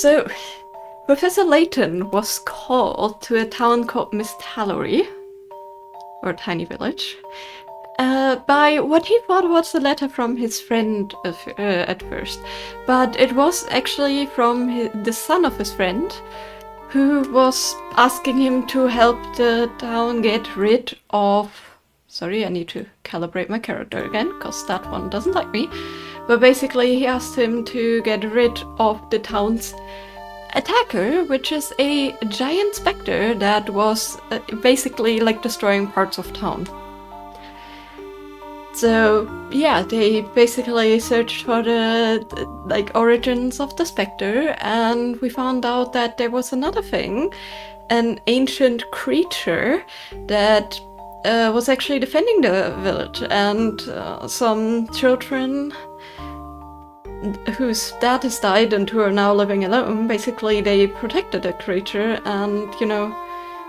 So, Professor Layton was called to a town called Miss Tallory, or a tiny village, by what he thought was a letter from his friend at first. But it was actually from the son of his friend, who was asking him to help the town get rid of... Sorry, I need to calibrate my character again, because that one doesn't like me. But basically he asked him to get rid of the town's attacker, which is a giant spectre that was basically like destroying parts of town. So yeah, they basically searched for the origins of the spectre, and we found out that there was another thing, an ancient creature that was actually defending the village, and some children whose dad has died and who are now living alone, basically they protected the creature and, you know,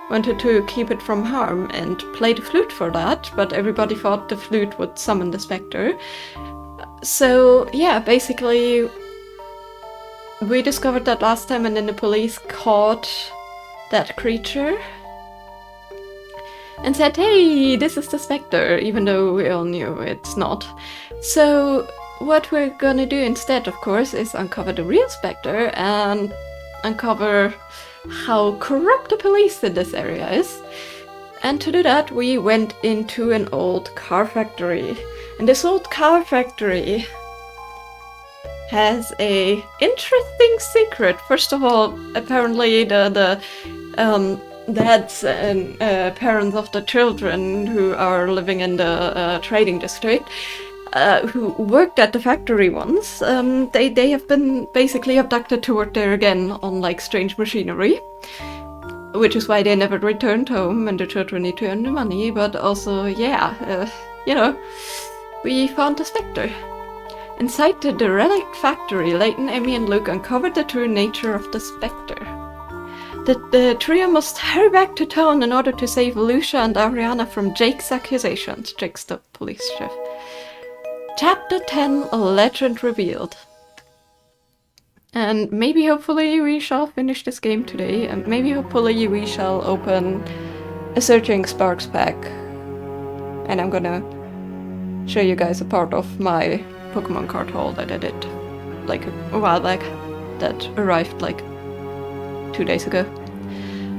wanted to keep it from harm and played the flute for that, but everybody thought the flute would summon the spectre. So yeah, basically we discovered that last time, and then the police caught that creature and said, hey, this is the spectre, even though we all knew it's not. So what we're gonna do instead, of course, is uncover the real spectre and uncover how corrupt the police in this area is. And to do that, we went into an old car factory. And this old car factory has a interesting secret. First of all, apparently the dads and parents of the children who are living in the trading district, who worked at the factory once, they have been basically abducted to work there again on like strange machinery, which is why they never returned home and the children need to earn the money. But also, yeah, you know, we found the spectre. Inside the relic factory, Layton, Emmy and Luke uncovered the true nature of the spectre. The trio must hurry back to town in order to save Lucia and Ariana from Jake's accusations. Jake's the police chief. Chapter 10, A Legend Revealed. And maybe hopefully we shall finish this game today, and maybe hopefully we shall open a Searching Sparks pack. And I'm gonna show you guys a part of my Pokemon card haul that I did like a while back, that arrived like 2 days ago.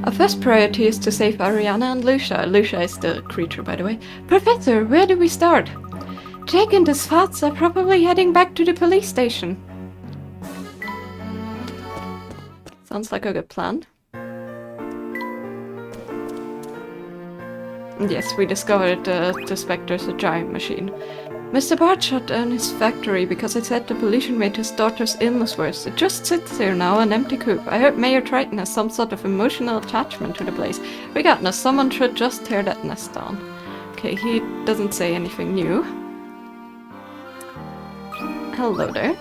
Our first priority is to save Ariana and Lucia. Lucia is the creature, by the way. Professor, where do we start? Jake and his thoughts are probably heading back to the police station. Sounds like a good plan. Yes, we discovered the Spectre's a giant machine. Mr. Bart shut down his factory because it said the pollution made his daughter's illness worse. It just sits there now, an empty coop. I heard Mayor Triton has some sort of emotional attachment to the place. Regardless, someone should just tear that nest down. Okay, he doesn't say anything new. Hello there.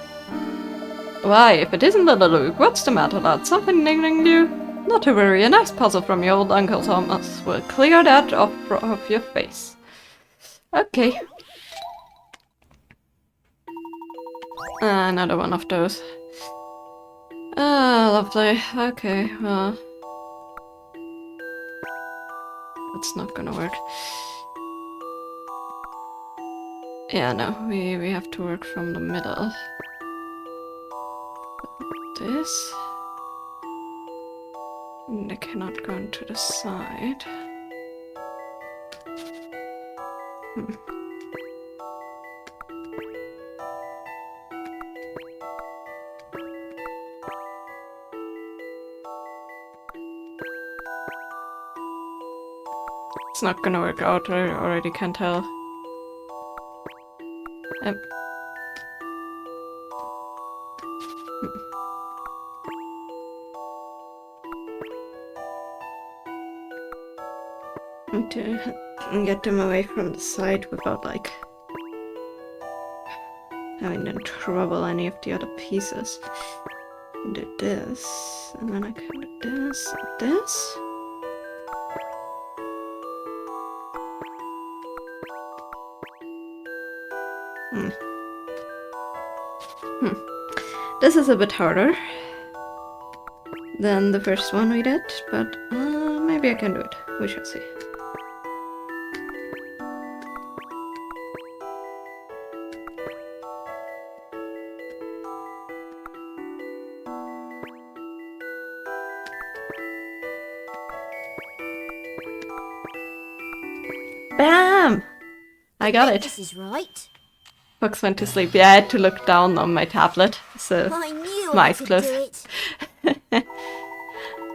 Why, if it isn't little Luke, what's the matter, lad? Something niggling you? Not to worry, a nice puzzle from your old Uncle Thomas will clear that off your face. Okay. Another one of those. Ah, lovely. Okay, well... that's not gonna work. Yeah, no, we have to work from the middle. This... and I cannot go into the side. It's not gonna work out, I already can tell. Need to get them away from the side without, like, having them trouble any of the other pieces. Do this, and then I can do this, and this. This is a bit harder. than the first one we did, but maybe I can do it. We shall see. Bam! I got it. This is right. Fox went to sleep. Yeah, I had to look down on my tablet, so I knew my I eyes could closed. do it.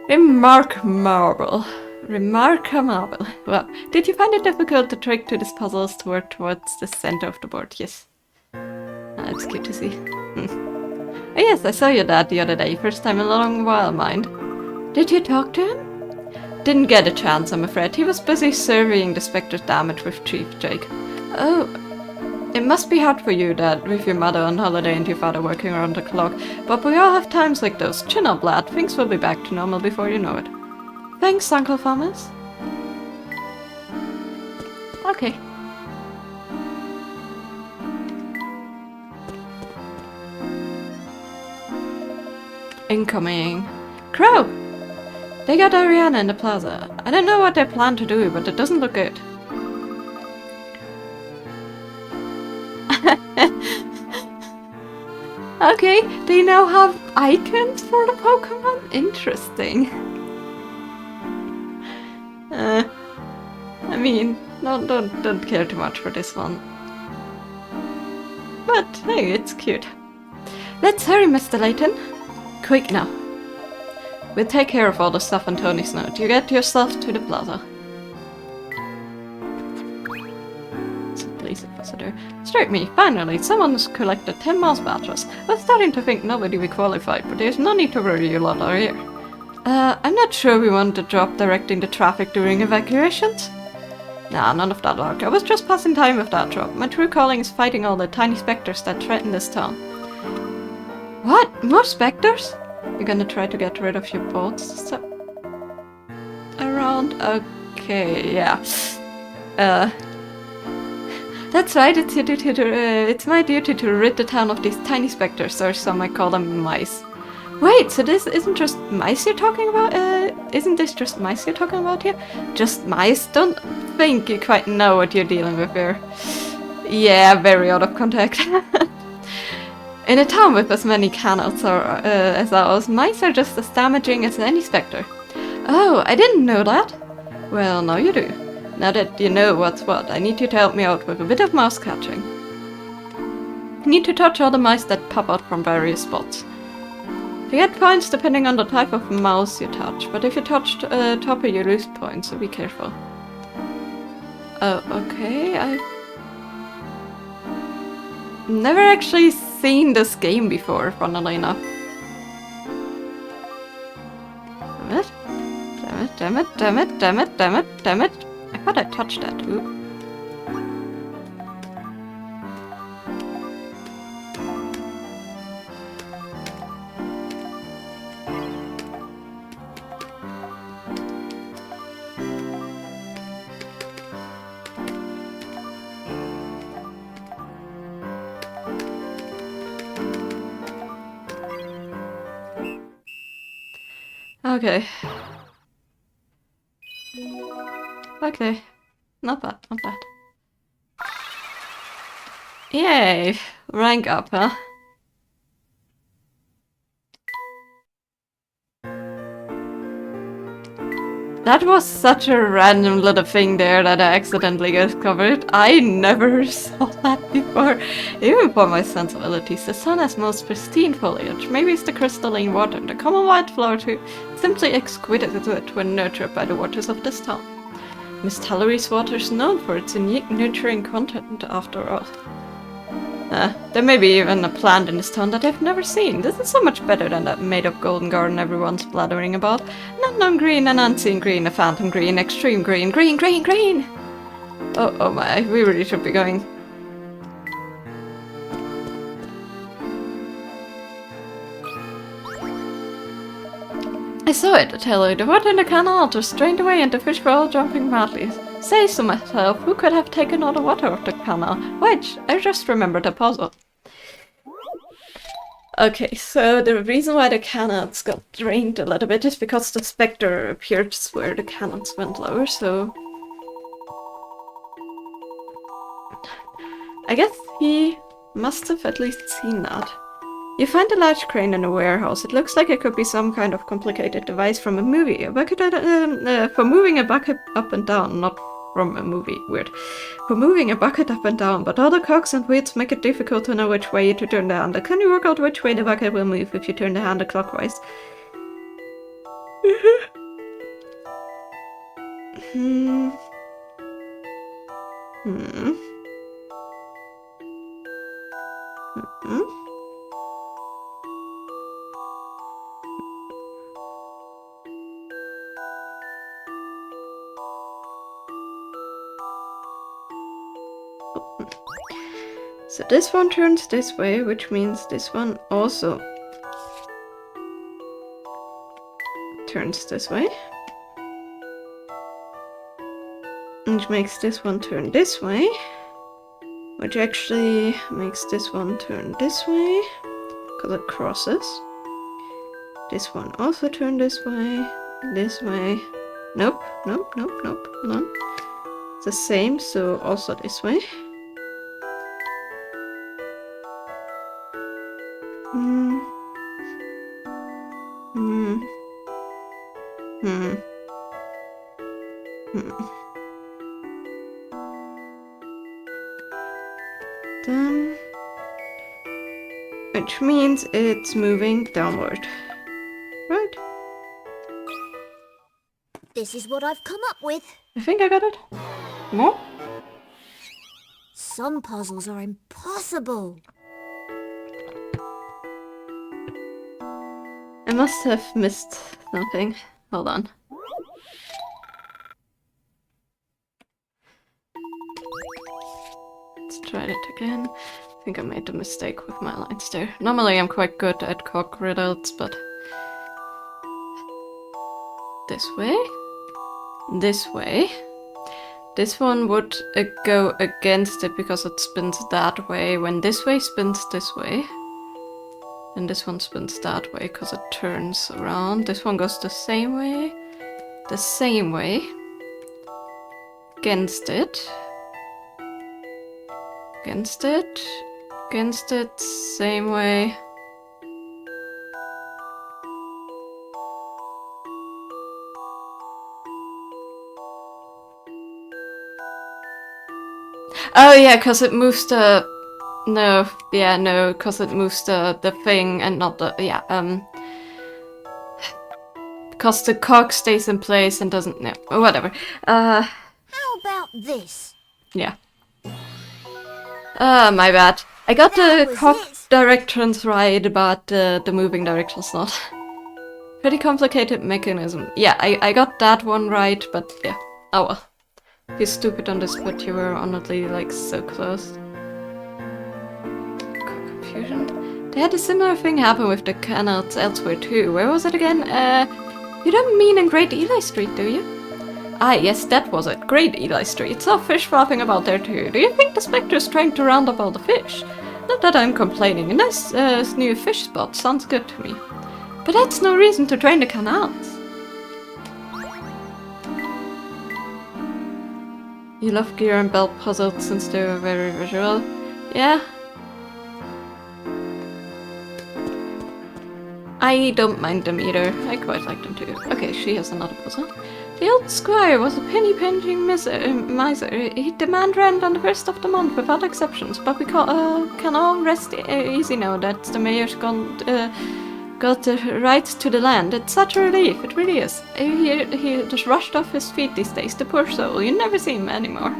Remarkable. Remarkable. Well, did you find it difficult to trick to these puzzles to work towards the center of the board? Yes. That's cute to see. Oh, yes, I saw your dad the other day. First time in a long while, mind. Did you talk to him? Didn't get a chance, I'm afraid. He was busy surveying the Spectre's damage with Chief Jake. Oh, it must be hard for you, Dad, with your mother on holiday and your father working around the clock. But we all have times like those. Chin up, lad. Things will be back to normal before you know it. Thanks, Uncle Thomas. Okay. Incoming. Crow! They got Ariana in the plaza. I don't know what they plan to do, but it doesn't look good. Okay, they now have icons for the Pokemon? Interesting. I mean, don't care too much for this one. But hey, it's cute. Let's hurry, Mr. Layton. Quick now. We'll take care of all the stuff on Tony's note. You get yourself to the plaza. Police officer. Strike me, finally, someone's collected 10 mouse badges. I was starting to think nobody will qualify, but there's no need to worry, you lot are here. I'm not sure we want a job directing the traffic during evacuations. Nah, none of that lark. I was just passing time with that job. My true calling is fighting all the tiny specters that threaten this town. What? More specters? You're gonna try to get rid of your boats around? Okay, yeah. That's right, it's your duty to, it's my duty to rid the town of these tiny specters, or some might call them mice. Wait, so this isn't just mice you're talking about? Isn't this just mice you're talking about here? Just mice? Don't think you quite know what you're dealing with here. Yeah, very out of context. In a town with as many canals as ours, mice are just as damaging as any spectre. Oh, I didn't know that. Well, now you do. Now that you know what's what, I need you to help me out with a bit of mouse catching. You need to touch all the mice that pop out from various spots. You get points depending on the type of mouse you touch, but if you touch Topper you lose points, so be careful. Oh, okay, I've never actually seen this game before, funnily enough. Damn it. Damn it, damn it, damn it, damn it, damn it, damn it. I thought I touched that. Ooh. Okay. Okay. Not bad, not bad. Yay! Rank up, huh? That was such a random little thing there that I accidentally discovered. I never saw that before. Even for my sensibilities, the sun has most pristine foliage. Maybe it's the crystalline water, the common white flower too. Simply exquisite when nurtured by the waters of this town. Miss Tallery's water is known for its unique nurturing content, after all. There may be even a plant in this town that I've never seen. This is so much better than that made-up golden garden everyone's blathering about. An unknown green, an unseen green, a phantom green, extreme green, green, green, green! Oh my, we really should be going. I saw it, I tell you. The water in the canal just drained away and the fish were all jumping madly. Say to myself, who could have taken all the water of the canal? Wait, I just remembered a puzzle. Okay, so the reason why the cannons got drained a little bit is because the Spectre appeared where the cannons went lower, so... I guess he must have at least seen that. You find a large crane in a warehouse. It looks like it could be some kind of complicated device from a movie. A bucket for moving a bucket up and down, not from a movie. Weird. For moving a bucket up and down, but all the cogs and wheels make it difficult to know which way to turn the handle. Can you work out which way the bucket will move if you turn the handle clockwise? Hmm. So this one turns this way, which means this one also turns this way. Which makes this one turn this way. Which actually makes this one turn this way, because it crosses. This one also turn this way, Nope, nope, nope, nope, hold on. It's the same, so also this way. Then, which means it's moving downward, right? This is what I've come up with. I think I got it. More? Some puzzles are impossible. I must have missed something. Hold on. Let's try it again. I think I made a mistake with my lines there. Normally I'm quite good at cog riddles, but... This way. This way. This one would go against it because it spins that way, when this way spins this way. And this one spins that way because it turns around. This one goes the same way. The same way. Against it. Against it. Against it. Same way. Oh yeah, because it moves the... No, yeah, no, because it moves the thing and not the... Yeah, because the cog stays in place and doesn't... No, whatever. How about this? Yeah. My bad. I got the cog directions right, but the moving directions not. Pretty complicated mechanism. Yeah, I got that one right, but yeah. Oh well. You're stupid on this, but you were honestly like so close. Confusion. They had a similar thing happen with the canals elsewhere too. Where was it again? You don't mean in Great Eli Street, do you? Ah, yes, that was it. Great Eli Street. Saw fish flopping about there too. Do you think the Spectre is trying to round up all the fish? Not that I'm complaining. A nice new fish spot sounds good to me. But that's no reason to drain the canals. You love gear and belt puzzles since they were very visual. Yeah. I don't mind them either. I quite like them too. Okay, she has another puzzle. The old squire was a penny-pinching miser. He'd demand rent on the first of the month without exceptions, but we can all rest easy now that the mayor's got the rights to the land. It's such a relief, it really is. He just rushed off his feet these days, the poor soul. You never see him anymore.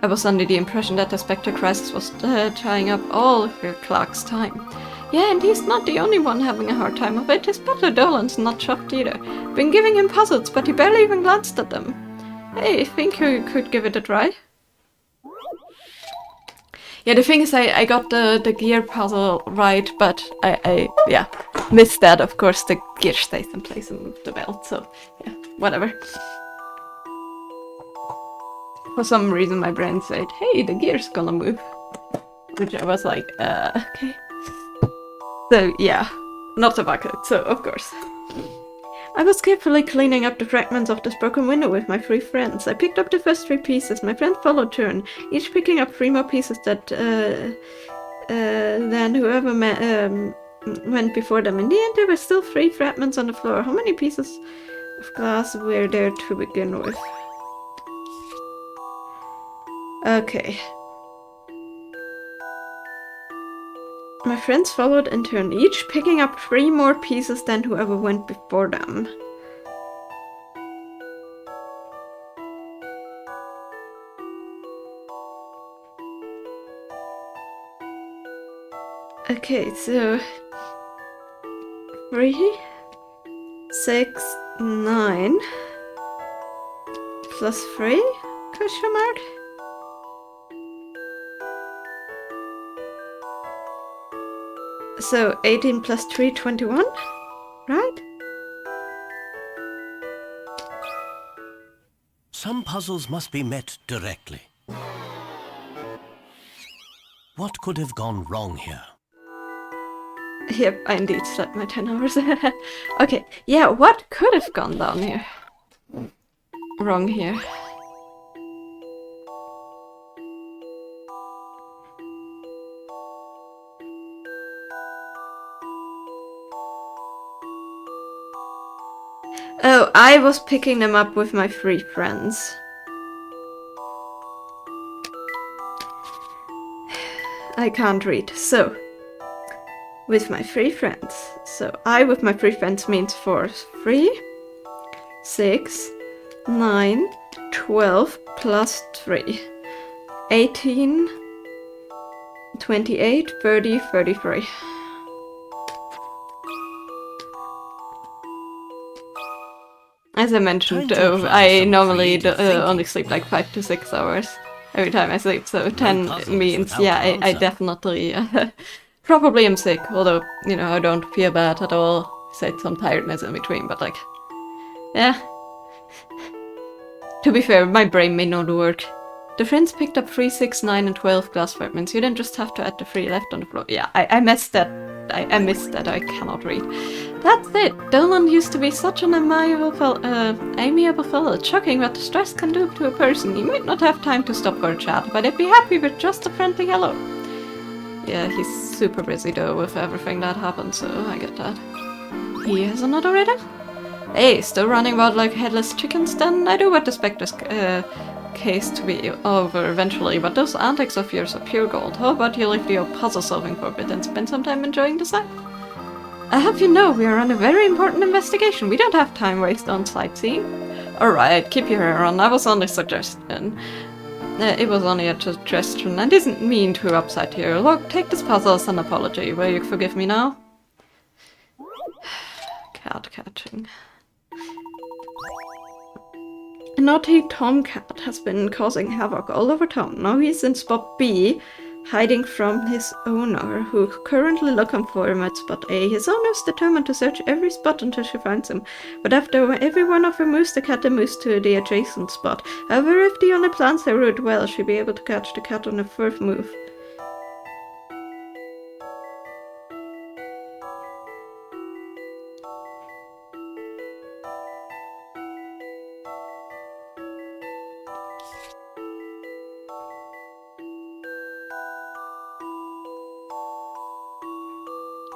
I was under the impression that the Spectre crisis was tying up all of your Clark's time. Yeah, and he's not the only one having a hard time of it. His butler Dolan's not shocked either. Been giving him puzzles, but he barely even glanced at them. Hey, think you could give it a try? Yeah, the thing is, I got the gear puzzle right, but I missed that. Of course, the gear stays in place and move the belt, so yeah, whatever. For some reason, my brain said, hey, the gear's gonna move. Which I was like, okay. So yeah, not a bucket, so of course. I was carefully cleaning up the fragments of this broken window with my 3 friends. I picked up the first 3 pieces. My friend followed turn, each picking up 3 more pieces than whoever went before them. In the end, there were still 3 fragments on the floor. How many pieces of glass were there to begin with? Okay. My friends followed in turn, each picking up 3 more pieces than whoever went before them. Okay, so 3, 6, 9 plus 3? Question mark? So 18 plus 3, 21, right? Some puzzles must be met directly. What could have gone wrong here? Yep, I indeed slept my 10 hours. Okay, yeah, what could have gone down here? Wrong here. Oh, I was picking them up with my 3 friends. I can't read. So, with my 3 friends. So, I with my 3 friends means 4. 3, 6, 9, 12 plus 3. 18, 28, 30, 33. As I mentioned, I normally only sleep like 5 to 6 hours every time I sleep, so 10 means, yeah, I definitely probably am sick, although, you know, I don't feel bad at all. Said some tiredness in between, but like, yeah. To be fair, my brain may not work. The friends picked up 3, 6, 9, and 12 glass fragments. You didn't just have to add the 3 left on the floor. Yeah, I missed that. I missed that. I cannot read. That's it. Dolan used to be such an amiable fellow. It's shocking what the stress can do to a person. You might not have time to stop for a chat, but I'd be happy with just a friendly hello. Yeah, he's super busy though with everything that happened, so I get that. He has another riddle? Hey, still running about like headless chickens then? I do want the Spectre's case to be over eventually, but those antics of yours are pure gold. How about you leave the old puzzle solving for a bit and spend some time enjoying the sight? I hope you know we are on a very important investigation. We don't have time waste on sightseeing. Alright, keep your hair on. That was only a suggestion. It was only a suggestion. I didn't mean to upset you. Look, take this puzzle as an apology. Will you forgive me now? Cat catching. A naughty tomcat has been causing havoc all over town. Now he's in spot B, hiding from his owner, who currently looking for him at spot A. His owner is determined to search every spot until she finds him, but after every one of her moves, the cat moves to the adjacent spot. However, if the owner plans her route well, she'll be able to catch the cat on her first move.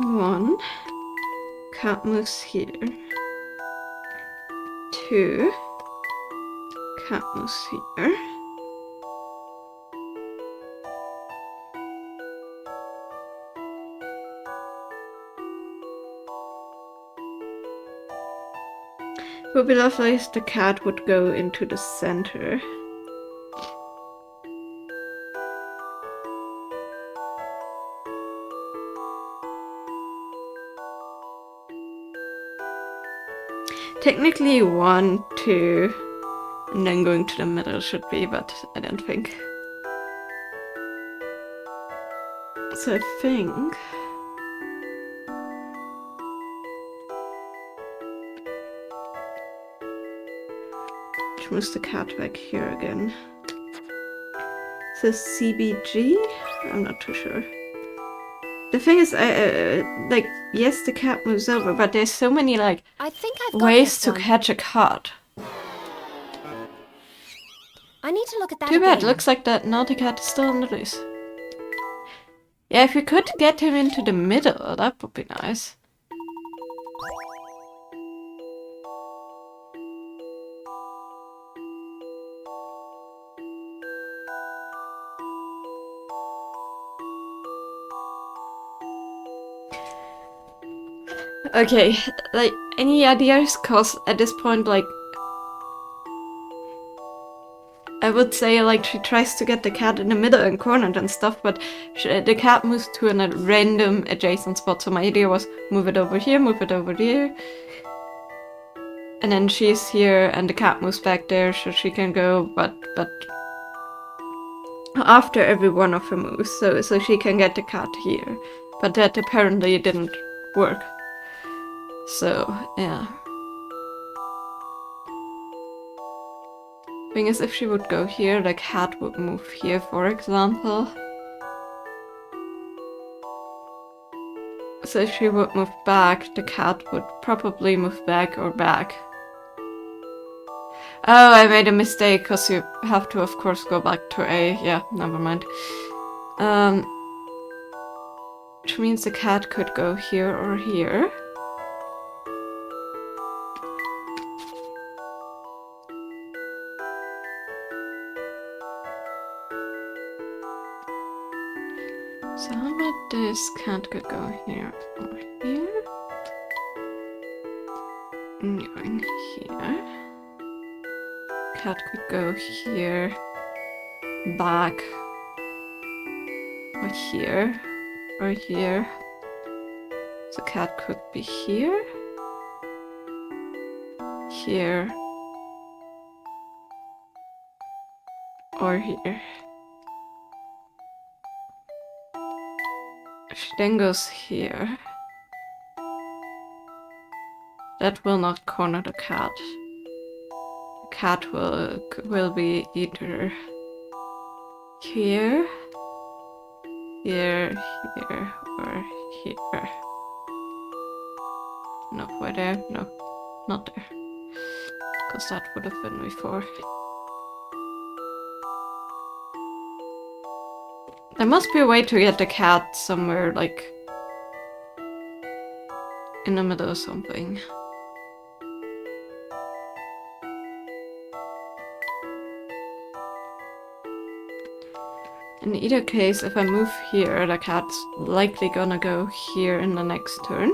One, cat moves here. 2, cat moves here. It would be lovely if the cat would go into the center. Technically 1, 2, and then going to the middle should be, but I don't think. So I think... which moves the cat back here again. So CBG? I'm not too sure. The thing is, like, yes, the cat moves over, but there's so many, like, I think I've got ways this to one. catch a cat. I need to look at that Too bad, again. looks like that naughty cat is still on the loose. Yeah, if we could get him into the middle, that would be nice. Okay, like, any ideas? Cause at this point, like, I would say, like, she tries to get the cat in the middle and cornered and stuff, but the cat moves to a random adjacent spot. So my idea was move it over here, move it over here. And then she's here and the cat moves back there so she can go, but after every one of her moves, so she can get the cat here. But that apparently didn't work. So, yeah. Thing is, if she would go here, the cat would move here, for example. So if she would move back, the cat would probably move back or back. Oh, I made a mistake, because you have to, of course, go back to A. Yeah, never mind. Which means the cat could go here or here. So how about this? Cat could go here or here. And going here. Cat could go here, back, or here, or here. So cat could be here, here, or here. If she then goes here, that will not corner the cat. The cat will be either here, here, here, or here. No, where there? No, not there. Because that would have been before. There must be a way to get the cat somewhere, like, in the middle or something. In either case, if I move here, the cat's likely gonna go here in the next turn.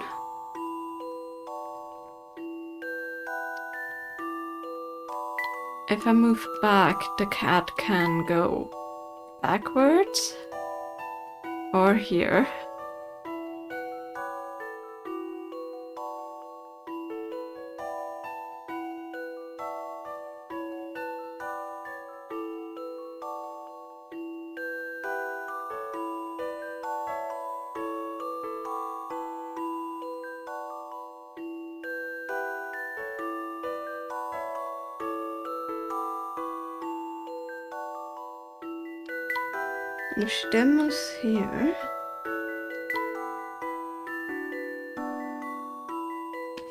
If I move back, the cat can go backwards or here. And if she then moves here,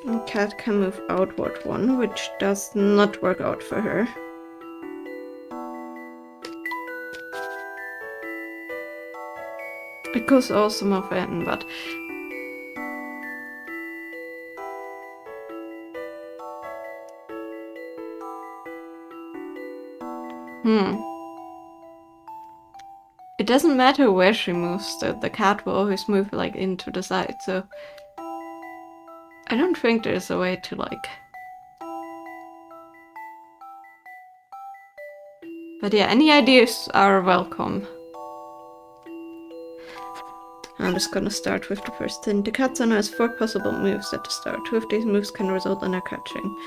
the cat can move outward one, which does not work out for her. It goes also move in, but it doesn't matter where she moves, the cat will always move like into the side, so I don't think there's a way to like... But yeah, any ideas are welcome. I'm just gonna start with the first thing. The cat owner has 4 possible moves at the start. 2 of these moves can result in her catching.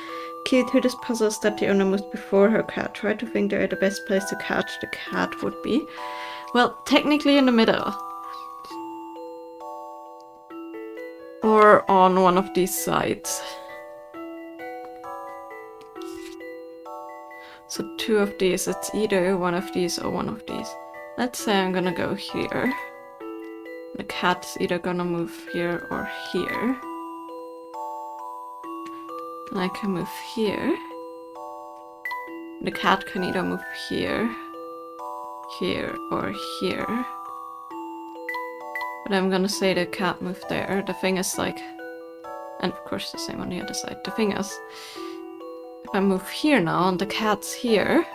Key to this puzzle is that the owner moves before her cat. Try to think where the best place to catch the cat would be. Well, technically in the middle. Or on one of these sides. So 2 of these, it's either one of these or one of these. Let's say I'm gonna go here. The cat's either gonna move here or here. And I can move here. The cat can either move here, here, or here. But I'm gonna say the cat moved there. The thing is like... And of course the same on the other side. The thing is... If I move here now and the cat's here...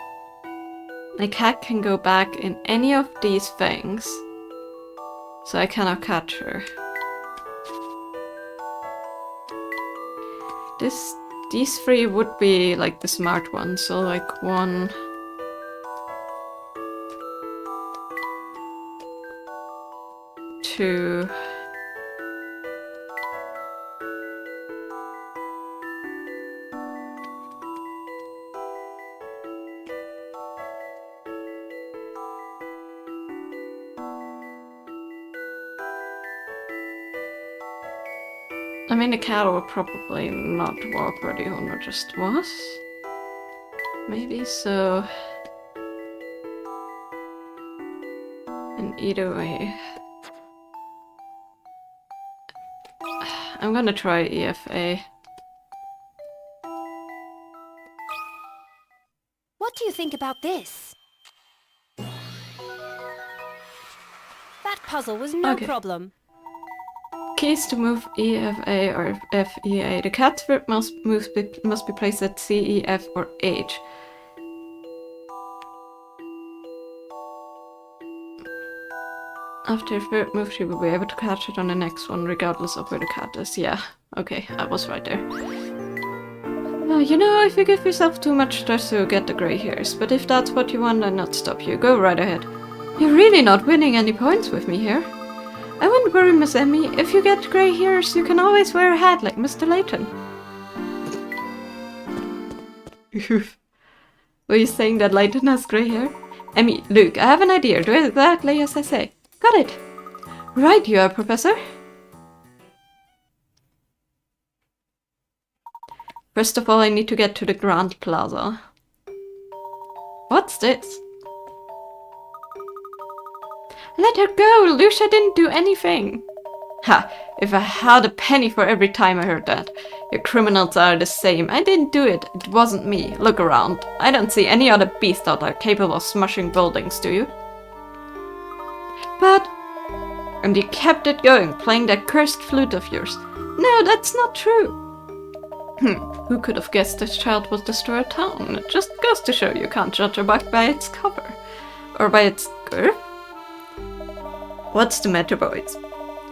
The cat can go back in any of these things. So I cannot catch her. These three would be like the smart ones, so like 1... 2... I mean, the cat would probably not walk where the owner just was. Maybe so. And either way. I'm gonna try EFA. What do you think about this? That puzzle was no problem. Keys to move EFA or FEA. The cat's foot must be placed at C, E, F, or H. After the foot moves, she will be able to catch it on the next one, regardless of where the cat is. Yeah, okay, I was right there. You know, if you give yourself too much stress, you'll get the grey hairs. But if that's what you want, I'll not stop you. Go right ahead. You're really not winning any points with me here. I wouldn't worry, Miss Emmy. If you get grey hairs, you can always wear a hat like Mr. Layton. Were you saying that Layton has grey hair? Emmy, look, I have an idea. Do exactly as I say. Got it. Right you are, Professor. First of all, I need to get to the Grand Plaza. What's this? Let her go! Lucia didn't do anything! Ha! If I had a penny for every time I heard that. You criminals are the same. I didn't do it. It wasn't me. Look around. I don't see any other beast out there capable of smashing buildings, do you? But... And you kept it going, playing that cursed flute of yours. No, that's not true. Who could have guessed this child would destroy a town? It just goes to show you can't judge a book by its cover. Or by its girth. What's the matter, boys?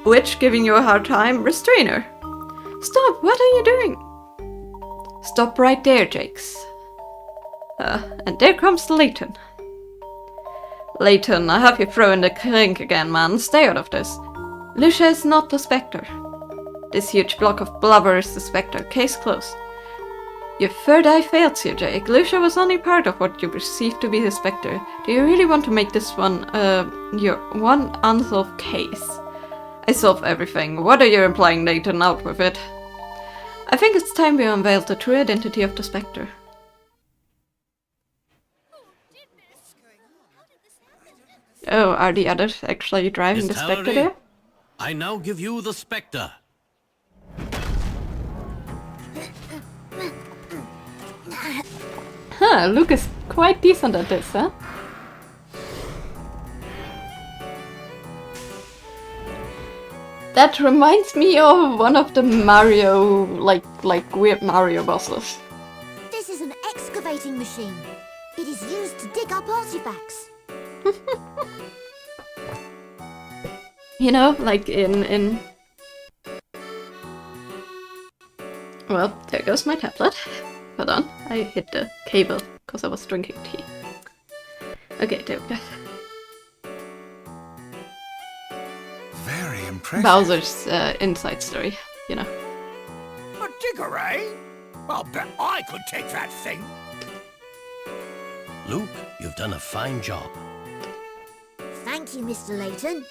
Witch giving you a hard time? Restrain her. Stop, what are you doing? Stop right there, Jakes. And there comes Layton. Layton, I have you thrown in the clink again, man. Stay out of this. Lucia is not the Spectre. This huge block of blubber is the Spectre. Case closed. Your third eye fails you, Jake. Lucia was only part of what you perceive to be the Spectre. Do you really want to make this one, your one unsolved case? I solve everything. What are you implying, Layton? Out with it. I think it's time we unveiled the true identity of the Spectre. Oh, are the others actually driving the Spectre there? I now give you the Spectre. Huh, Luke is quite decent at this, huh? That reminds me of one of the Mario, like weird Mario bosses. This is an excavating machine. It is used to dig up artifacts. You know, like in... Well, there goes my tablet. Hold on, I hit the cable because I was drinking tea. Okay, there we go. Very impressive. Bowser's inside story, you know. A digger, eh? I'll bet I could take that thing. Luke, you've done a fine job. Thank you, Mr. Layton.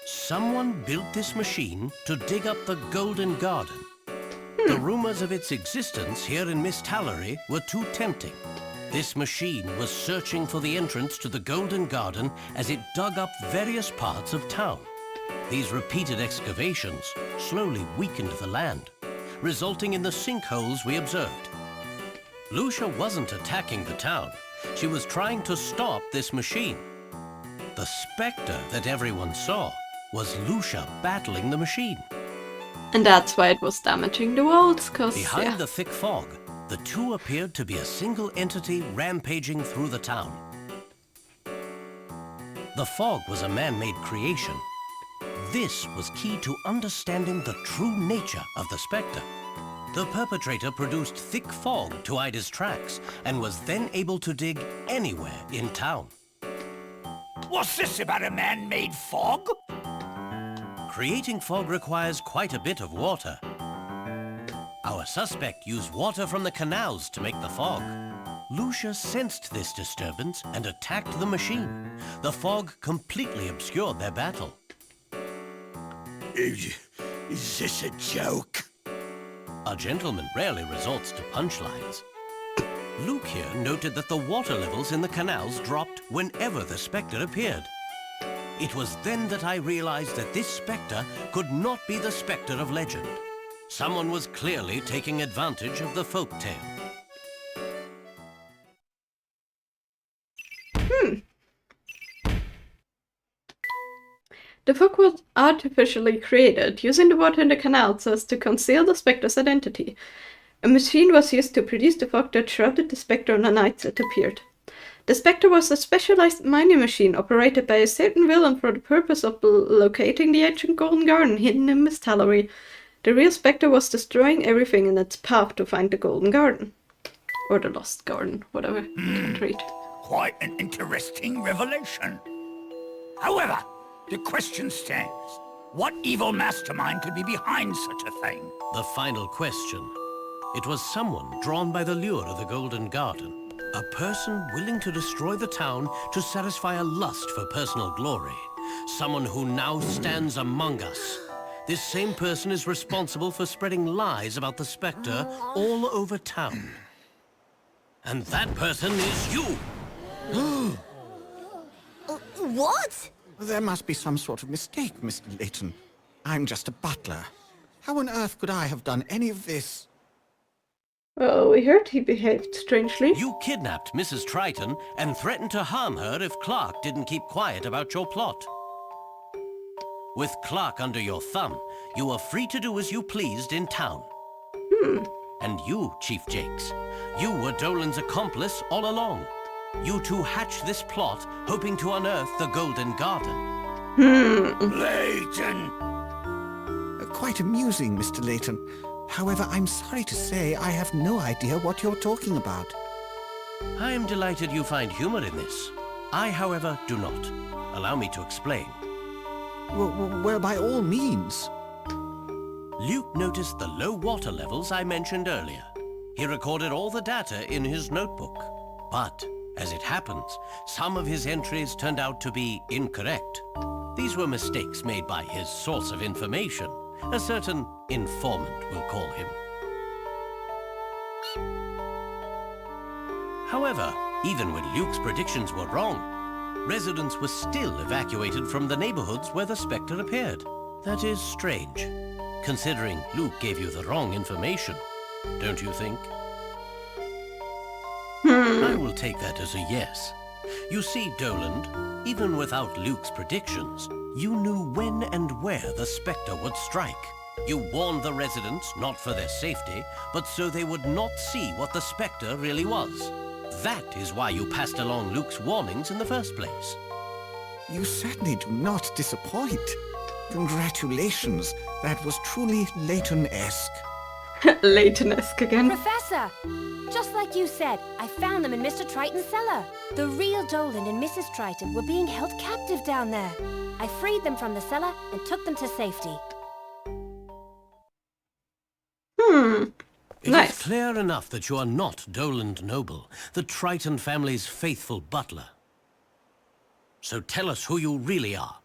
Someone built this machine to dig up the Golden Garden. The rumors of its existence here in Miss Tallery were too tempting. This machine was searching for the entrance to the Golden Garden as it dug up various parts of town. These repeated excavations slowly weakened the land, resulting in the sinkholes we observed. Lucia wasn't attacking the town. She was trying to stop this machine. The Spectre that everyone saw was Lucia battling the machine. And that's why it was damaging the walls, cause Behind the thick fog, the two appeared to be a single entity rampaging through the town. The fog was a man-made creation. This was key to understanding the true nature of the Spectre. The perpetrator produced thick fog to hide his tracks and was then able to dig anywhere in town. What's this about a man-made fog? Creating fog requires quite a bit of water. Our suspect used water from the canals to make the fog. Lucia sensed this disturbance and attacked the machine. The fog completely obscured their battle. Is this a joke? A gentleman rarely resorts to punchlines. Luke here noted that the water levels in the canals dropped whenever the Spectre appeared. It was then that I realized that this Spectre could not be the Spectre of legend. Someone was clearly taking advantage of the folk tale. The fog was artificially created, using the water in the canal so as to conceal the Spectre's identity. A machine was used to produce the fog that shrouded the Spectre on the nights it appeared. The Spectre was a specialized mining machine operated by a certain villain for the purpose of locating the ancient Golden Garden hidden in Mist Hallowy. The real Spectre was destroying everything in its path to find the Golden Garden. Or the Lost Garden, whatever you can read. Quite an interesting revelation. However, the question stands. What evil mastermind could be behind such a thing? The final question. It was someone drawn by the lure of the Golden Garden. A person willing to destroy the town to satisfy a lust for personal glory. Someone who now stands among us. This same person is responsible for spreading lies about the Spectre all over town. And that person is you! What? There must be some sort of mistake, Mr. Layton. I'm just a butler. How on earth could I have done any of this? Well, we heard he behaved strangely. You kidnapped Mrs. Triton and threatened to harm her if Clark didn't keep quiet about your plot. With Clark under your thumb, you were free to do as you pleased in town. And you, Chief Jakes, you were Dolan's accomplice all along. You two hatched this plot, hoping to unearth the Golden Garden. Layton! Quite amusing, Mr. Layton. However, I'm sorry to say I have no idea what you're talking about. I am delighted you find humor in this. I, however, do not. Allow me to explain. Well, by all means. Luke noticed the low water levels I mentioned earlier. He recorded all the data in his notebook. But, as it happens, some of his entries turned out to be incorrect. These were mistakes made by his source of information. A certain informant, we'll call him. However, even when Luke's predictions were wrong, residents were still evacuated from the neighborhoods where the Spectre appeared. That is strange, considering Luke gave you the wrong information, don't you think? I will take that as a yes. You see, Doland, even without Luke's predictions, you knew when and where the Spectre would strike. You warned the residents not for their safety, but so they would not see what the Spectre really was. That is why you passed along Luke's warnings in the first place. You certainly do not disappoint. Congratulations. That was truly Layton-esque. Layton-esque again. Professor! Just like you said, I found them in Mr. Triton's cellar. The real Dolan and Mrs. Triton were being held captive down there. I freed them from the cellar and took them to safety. It is clear enough that you are not Doland Noble, the Triton family's faithful butler. So tell us who you really are.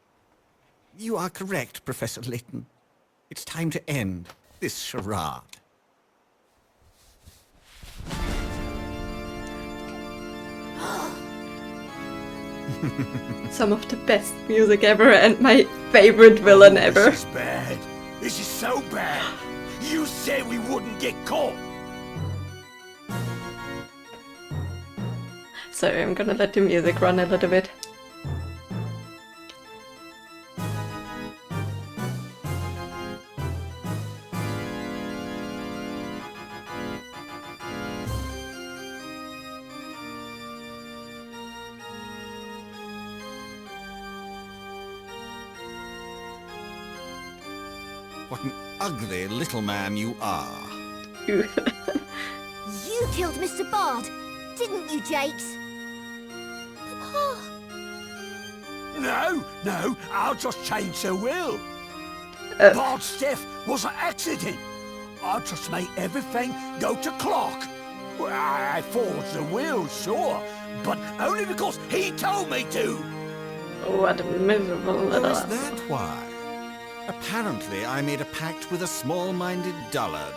You are correct, Professor Layton. It's time to end this charade. Some of the best music ever and my favorite villain ever. This is bad. This is so bad. You said we wouldn't get caught. Sorry, I'm gonna let the music run a little bit. What an ugly little man you are. You killed Mr. Bard, didn't you, Jakes? Papa! No, I'll just change the will. Uh. Bard's death was an accident. I'll just make everything go to Clark. Well, I forged the will, sure, but only because he told me to. What a miserable Oh, little is ass. that why? Apparently I made a pact with a small-minded dullard.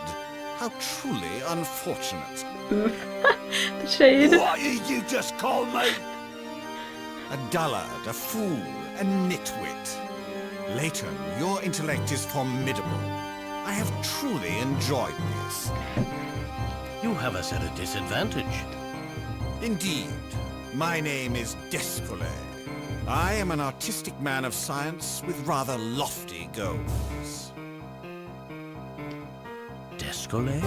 How truly unfortunate. Shade. What did you just call me? A dullard, a fool, a nitwit. Layton, your intellect is formidable. I have truly enjoyed this. You have us at a disadvantage. Indeed. My name is Descole. I am an artistic man of science with rather lofty goals. Descole?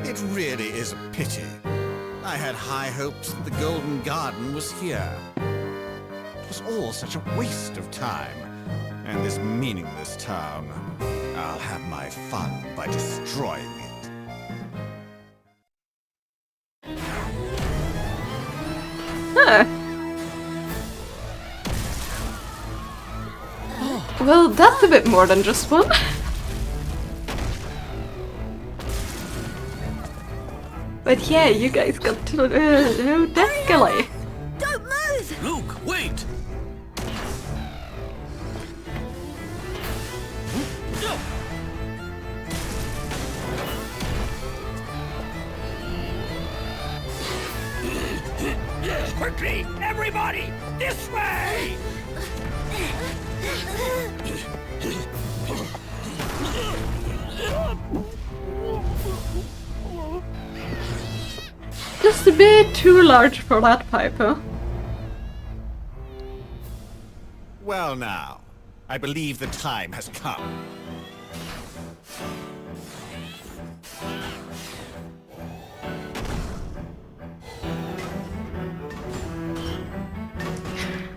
It really is a pity. I had high hopes that the Golden Garden was here. It was all such a waste of time. And this meaningless town. I'll have my fun by destroying it. Huh. Well, that's a bit more than just one. But yeah, you guys got to know Descole. Don't move! Luke, wait! Quickly, everybody, this way! Just a bit too large for that pipe, huh? Well now, I believe the time has come.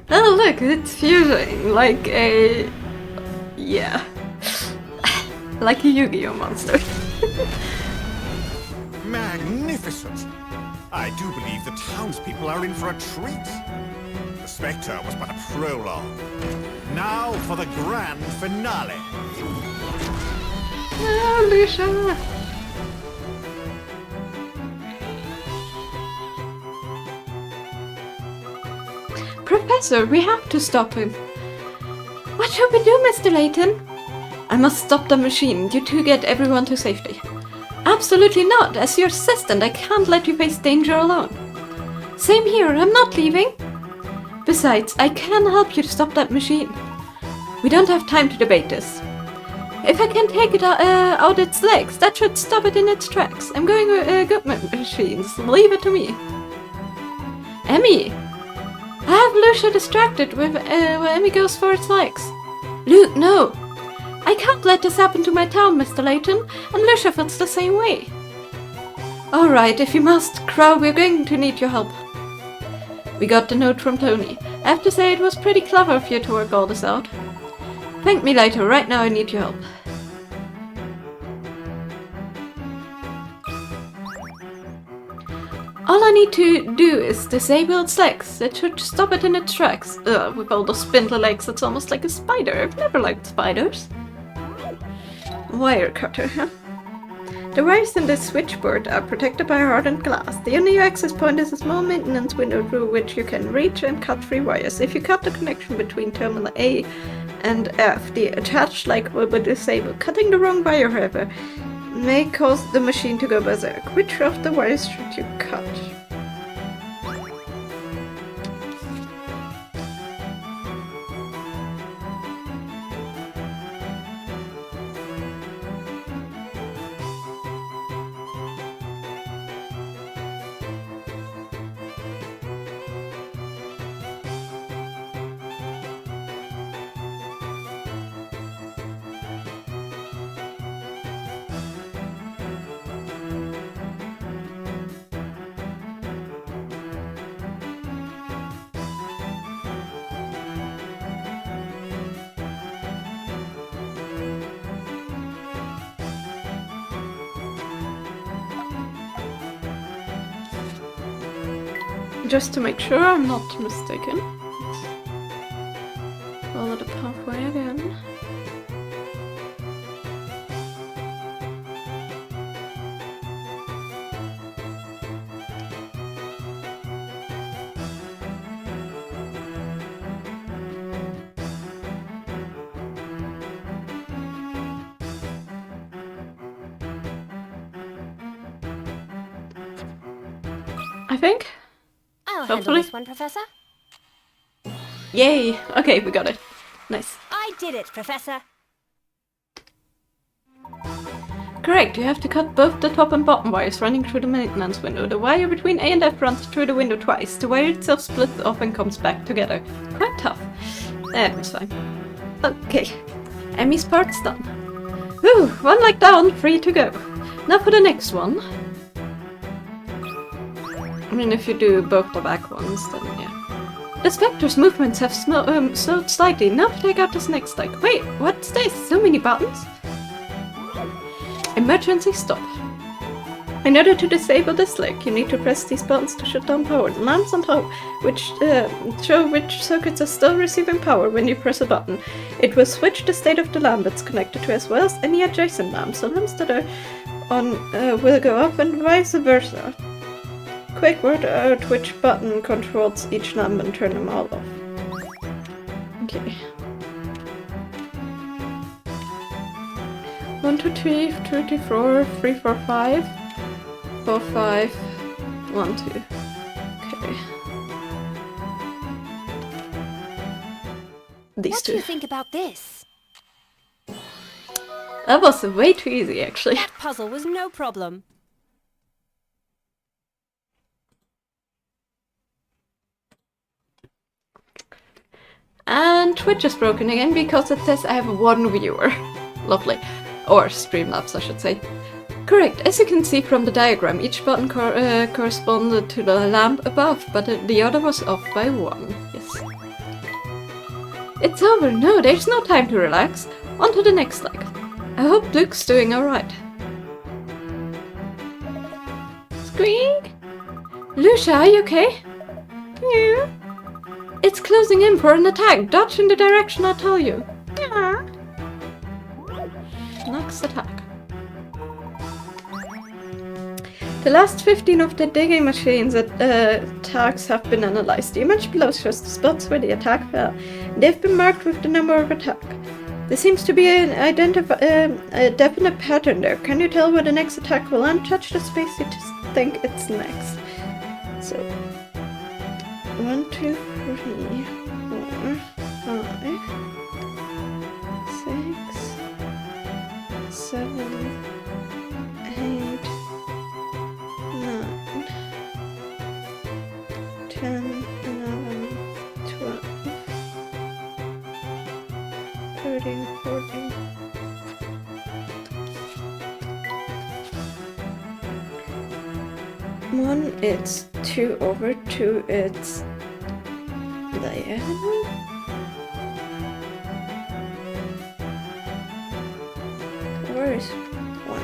Oh look, it's fusing like a... yeah. Like a Yu-Gi-Oh monster. Magnificent! I do believe the townspeople are in for a treat. The Spectre was but a prologue. Now for the grand finale. Oh, Lucia! Professor, we have to stop him. What should we do, Mr. Layton? I must stop the machine. You two get everyone to safety. Absolutely not. As your assistant, I can't let you face danger alone. Same here. I'm not leaving. Besides, I can help you to stop that machine. We don't have time to debate this. If I can take it out its legs, that should stop it in its tracks. I'm going with good machines. Leave it to me. Emmy! I have Lucia distracted with where Emmy goes for its legs. Luke, no! I can't let this happen to my town, Mr. Layton, and Lucia feels the same way. Alright, if you must, Crow, we're going to need your help. We got the note from Tony. I have to say it was pretty clever of you to work all this out. Thank me later, right now I need your help. All I need to do is disable its legs. It should stop it in its tracks. With all those spindly legs, it's almost like a spider. I've never liked spiders. Wire cutter, huh? The wires in this switchboard are protected by hardened glass. The only access point is a small maintenance window through which you can reach and cut free wires. If you cut the connection between terminal A and F, the attached leg will be disabled. Cutting the wrong wire, however, may cause the machine to go berserk. Which of the wires should you cut? Just to make sure I'm not mistaken. Follow the pathway again. I think. I'll handle Hopefully. this one, Professor. Yay! Okay, we got it. Nice. I did it, Professor. Correct, you have to cut both the top and bottom wires running through the maintenance window. The wire between A and F runs through the window twice. The wire itself splits off and comes back together. Quite tough. That was fine. Okay. Emmy's part's done. Whew, one leg down, 3 to go. Now for the next one. I mean, if you do both the back ones, then yeah. The Spectre's movements have slowed slightly. Now to take out this next leg. Wait, what's this? So many buttons? Emergency stop. In order to disable this leg, you need to press these buttons to shut down power. The lamps on top, which show which circuits are still receiving power when you press a button. It will switch the state of the lamp it's connected to as well as any adjacent lamps. So lamps that are on will go off and vice versa. Quick word out which button controls each lamp and turn them all off. Okay. 1, 2, 3, 2, 4, 3, 4, 5, 4, 5, 1, 2. Okay. These What do two. you think about this? That was way too easy, actually. That puzzle was no problem. And Twitch is broken again because it says I have 1 viewer. Lovely. Or Streamlabs, I should say. Correct. As you can see from the diagram, each button corresponded to the lamp above, but the other was off by 1. Yes. It's over. No, there's no time to relax. On to the next leg. I hope Luke's doing alright. Squeak! Lucia, are you okay? Yeah. It's closing in for an attack. Dodge in the direction I tell you. Yeah. Next attack. The last 15 of the digging machines attacks have been analyzed. The image below shows the spots where the attack fell. They've been marked with the number of attack. There seems to be a definite pattern there. Can you tell where the next attack will land? Touch the space you just think it's next. So 1, 2, 3, 4, 5, 6, 7, 8, 9, 10, 11, 12, 13, 14. One, it's 2 over 2, it's diagonal. Where is 1?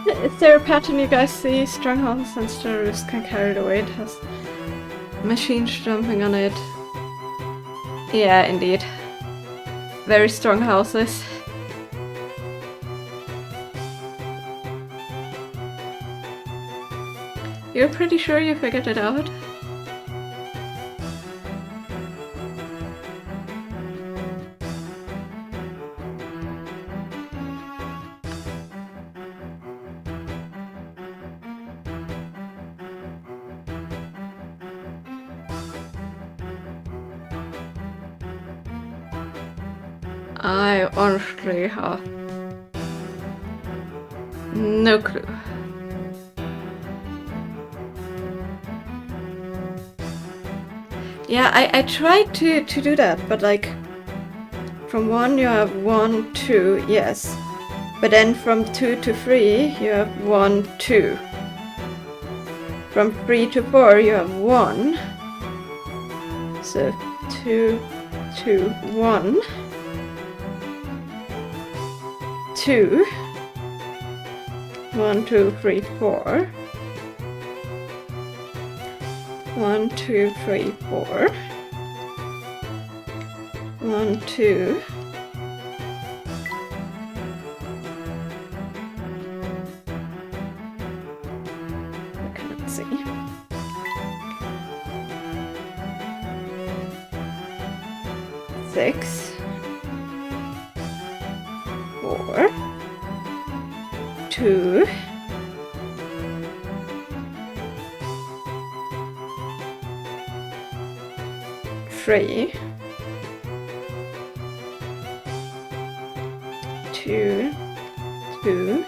Is there a pattern you guys see? Strongholds and terrorists can carry the weight. Has machines jumping on it. Yeah, indeed. Very strong houses. You're pretty sure you figured it out? I honestly have no clue. Yeah, I tried to do that, but like from 1 you have 1, 2, yes. But then from 2 to 3 you have 1, 2. From 3 to 4 you have 1. So 2, 2, 1. 2. 1, 2, 3, 4. 1, 2, 3, 4. 1, 2. I cannot see. 6. 4. 2. 3. 2. 2.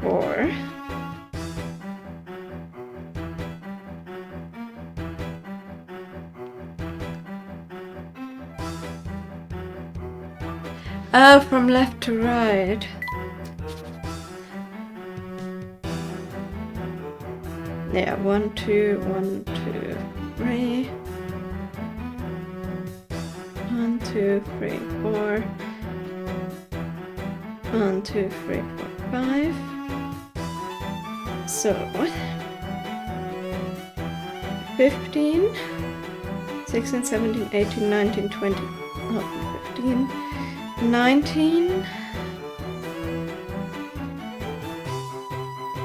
4. From left to right. Yeah, 1, 2, 1, 2, 3. 1, 2, 3, 4. 1, 2, 3, 4, 5. So 15, 16, 17, 18, 19, 20, 15, 19,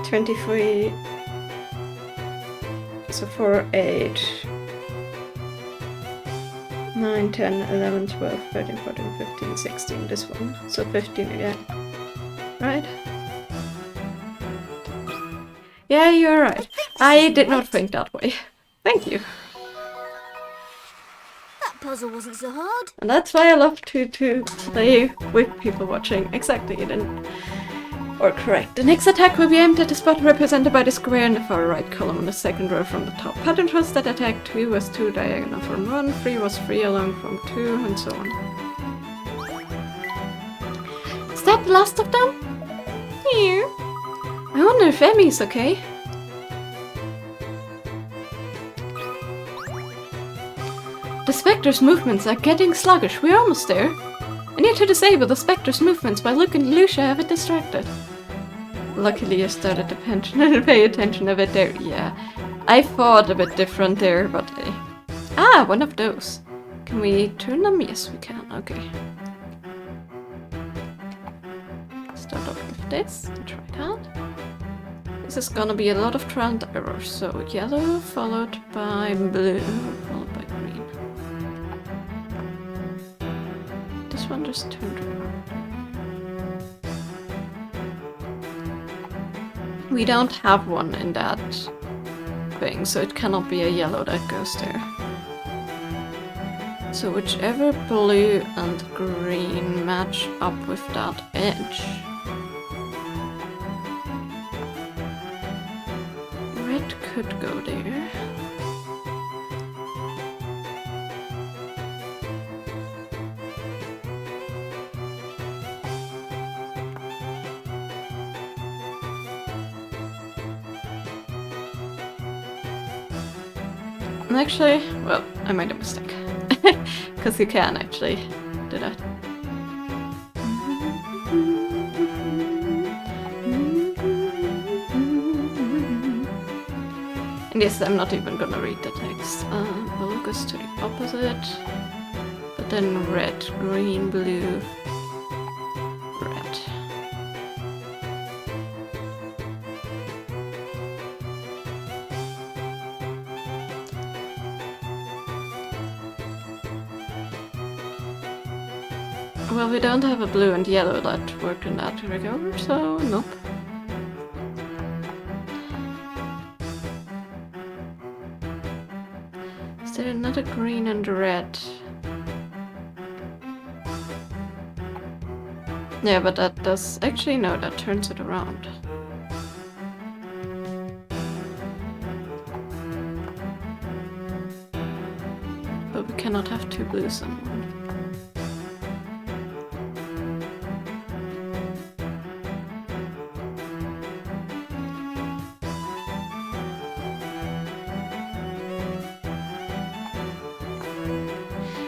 23. So 4, 8, 9, 10, 11, 12, 13, 14, 15, 16, this one. So 15 again. Right? Yeah, you're right. I did not think that way. Thank you. That puzzle wasn't so hard. And that's why I love to play with people watching. Exactly, then. Or correct. The next attack will be aimed at the spot represented by the square in the far right column on the second row from the top. Pattern was that attack 2 was 2 diagonal from 1, 3 was 3 along from 2, and so on. Is that the last of them? Here. I wonder if Emmy's okay. The Spectre's movements are getting sluggish. We're almost there. I need to disable the Spectre's movements by looking Lucia have it distracted. Luckily you started to pay attention a bit there. Yeah, I thought a bit different there, but one of those. Can we turn them? Yes, we can. Okay. Start off with this and try that. This is gonna be a lot of trial and error. So yellow followed by blue, followed by green. This one just turned around. We don't have one in that thing, so it cannot be a yellow that goes there. So whichever blue and green match up with that edge. Red could go there. Actually, well, I made a mistake. Because you can actually do that. And yes, I'm not even gonna read the text. Blue goes to the opposite. But then red, green, blue, red. Well, we don't have a blue and yellow that work in that regard, so nope. Is there another green and red? Yeah, but that does... Actually, no, that turns it around. But we cannot have two blues in one.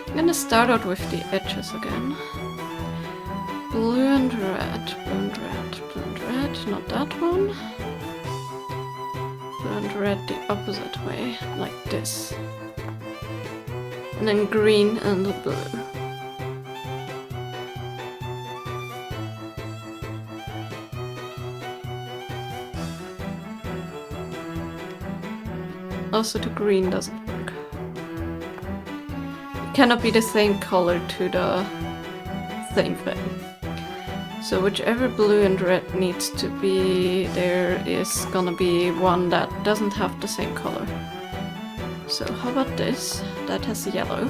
I'm gonna start out with the edges again. Blue and red, blue and red, blue and red, not that one. Blue and red the opposite way, like this. And then green and blue. Also the green doesn't work. It cannot be the same color to the same thing. So whichever blue and red needs to be, there is gonna be one that doesn't have the same color. So how about this? That has yellow.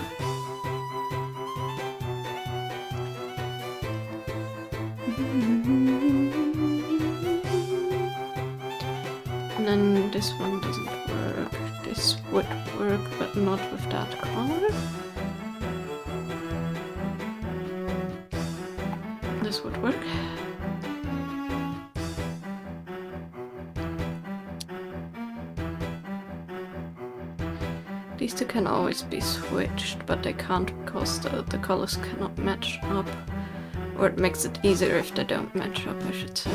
And then this one doesn't work. This would work, but not with that color. This would work. These two can always be switched, but they can't because the colors cannot match up. Or it makes it easier if they don't match up, I should say.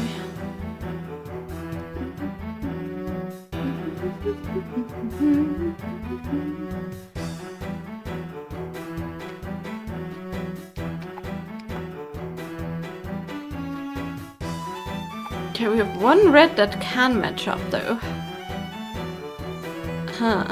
Okay, we have one red that can match up though. Huh.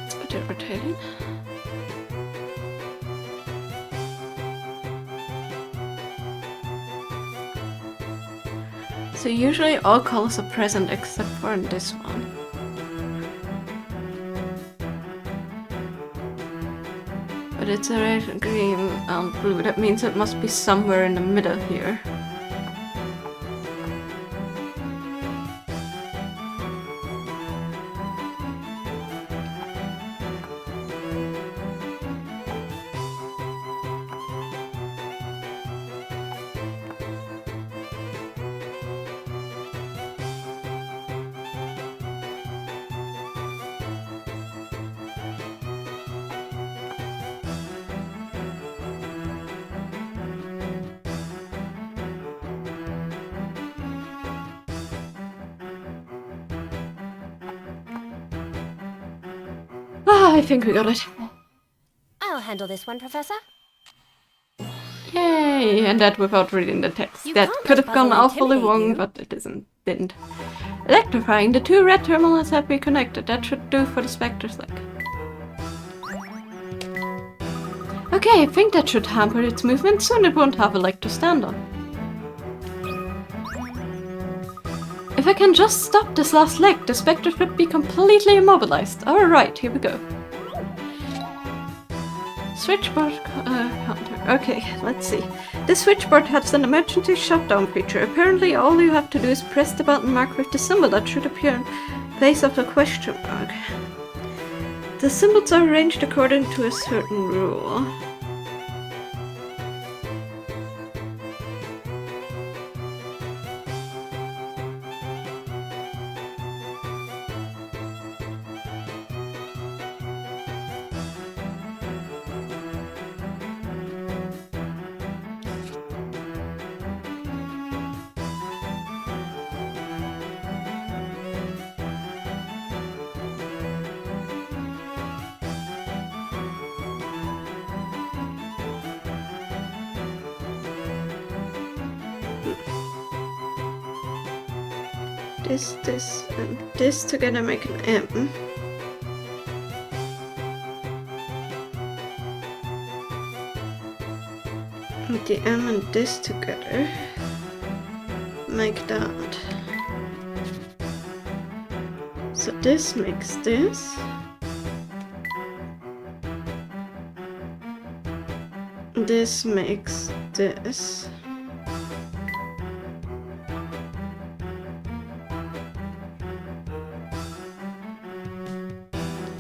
It's a bit irritating. So usually all colors are present except for in this one. But it's a red, green, and blue. That means it must be somewhere in the middle here. I think we got it. I'll handle this one, Professor. Yay! And that without reading the text. You That can't could let have gone puzzle awfully intimidate wrong, you. but it didn't. Electrifying. The two red terminals have been connected. That should do for the Spectre's leg. Okay, I think that should hamper its movement. Soon it won't have a leg to stand on. If I can just stop this last leg, the Spectre should be completely immobilized. Alright, here we go. Switchboard counter. Okay, let's see. This switchboard has an emergency shutdown feature. Apparently all you have to do is press the button marked with the symbol that should appear in place of the question mark. The symbols are arranged according to a certain rule. this, and this together make an M. And the M and this together make that. So this makes this. This makes this.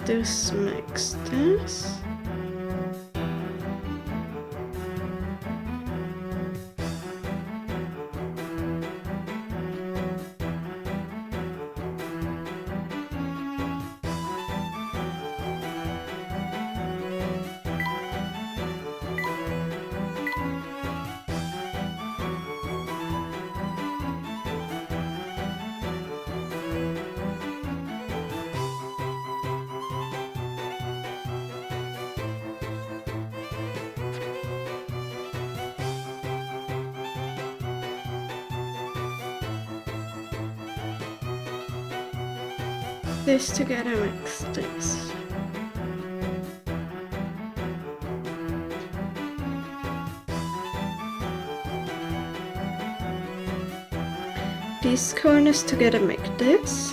This makes this. This together makes this. These corners together make this.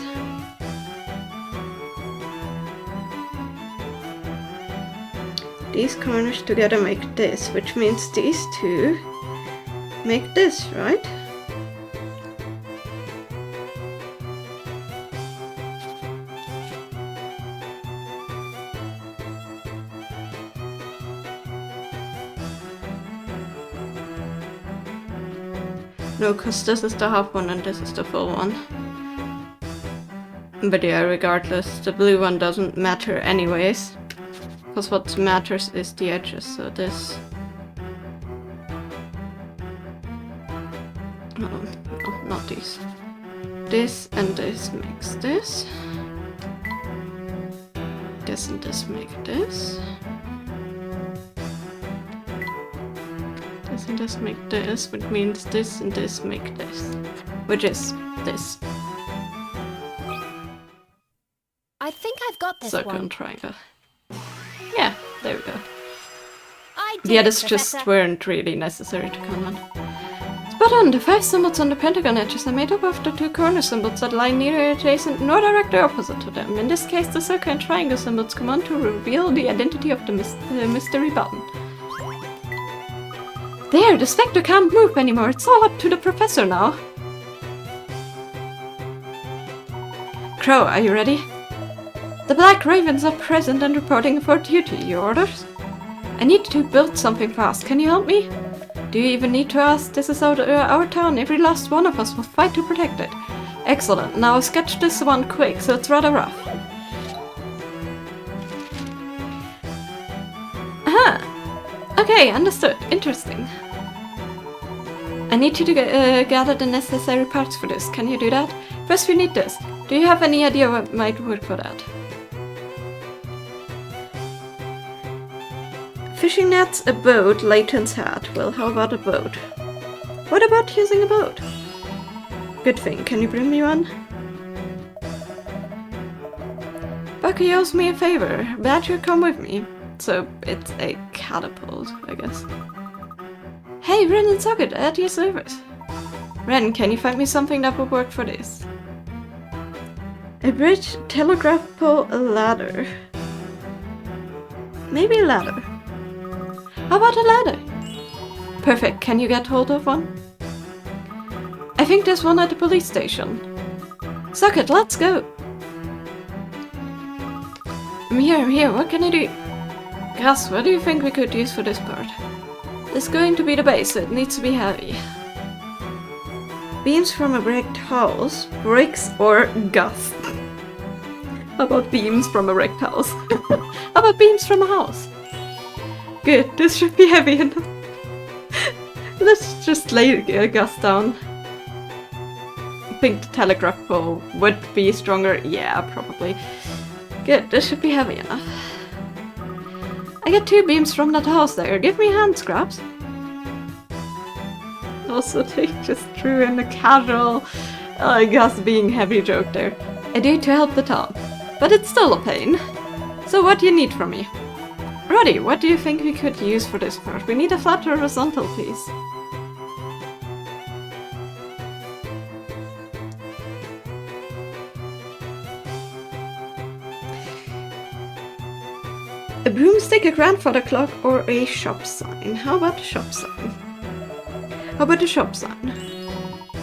These corners together make this, which means these two make this, right? No, because this is the half one and this is the full one. But yeah, regardless, the blue one doesn't matter anyways. Because what matters is the edges, so this... No, not these. This and this makes this. This and this make this. This and this make this, which means this and this make this. Which is this. I think I've got this Circle one. and triangle. Yeah, there we go. I did The it, others just Professor. weren't really necessary to comment. Spot on! The 5 symbols on the pentagon edges are made up of the 2 corner symbols that lie neither adjacent nor directly opposite to them. In this case, the circle and triangle symbols come on to reveal the identity of the mystery button. There! The Spectre can't move anymore! It's all up to the Professor now! Crow, are you ready? The Black Ravens are present and reporting for duty. Your orders? I need to build something fast. Can you help me? Do you even need to ask? This is our town. Every last one of us will fight to protect it. Excellent. Now sketch this one quick, so it's rather rough. Aha! Okay, understood. Interesting. I need you to gather the necessary parts for this. Can you do that? First we need this. Do you have any idea what might work for that? Fishing nets, a boat, Layton's hat. Well, how about a boat? What about using a boat? Good thing. Can you bring me one? Bucky owes me a favor. Badger, come with me. So, it's a catapult, I guess. Hey, Ren and Socket, at your service. Ren, can you find me something that would work for this? A bridge, telegraph pole, a ladder. Maybe a ladder. How about a ladder? Perfect, can you get hold of one? I think there's one at the police station. Socket, let's go! I'm here, what can I do? Gus, what do you think we could use for this part? It's going to be the base, so it needs to be heavy. Beams from a wrecked house, bricks or Gus. How about beams from a wrecked house? How about beams from a house? Good, this should be heavy enough. Let's just lay Gus down. I think the telegraph pole would be stronger. Yeah, probably. Good, this should be heavy enough. I get 2 beams from that house there. Give me hand scraps. Also, they just threw in a casual I guess being heavy joke there. I do to help the town, but it's still a pain. So what do you need from me? Roddy, what do you think we could use for this part? We need a flat horizontal piece. A broomstick, a grandfather clock, or a shop sign? How about a shop sign? How about a shop sign?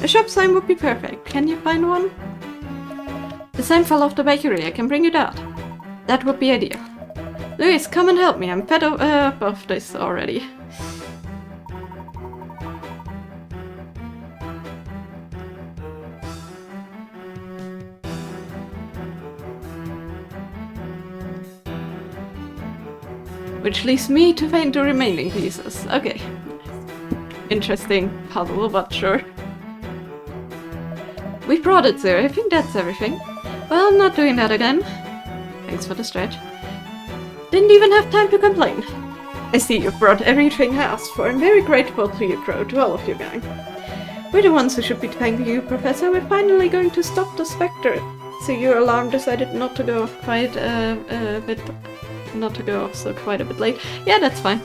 A shop sign would be perfect. Can you find one? The sign fell off the bakery. I can bring you that. That would be ideal. Louis, come and help me. I'm fed up of this already. Which leaves me to find the remaining pieces. Okay. Interesting puzzle, but sure. We brought it there. I think that's everything. Well, I'm not doing that again. Thanks for the stretch. Didn't even have time to complain. I see you've brought everything I asked for. I'm very grateful to you, Crow, to all of you gang. We're the ones who should be thanking you, Professor. We're finally going to stop the Spectre. So your alarm decided not to go off quite a bit... Not to go off so quite a bit late. Yeah, that's fine.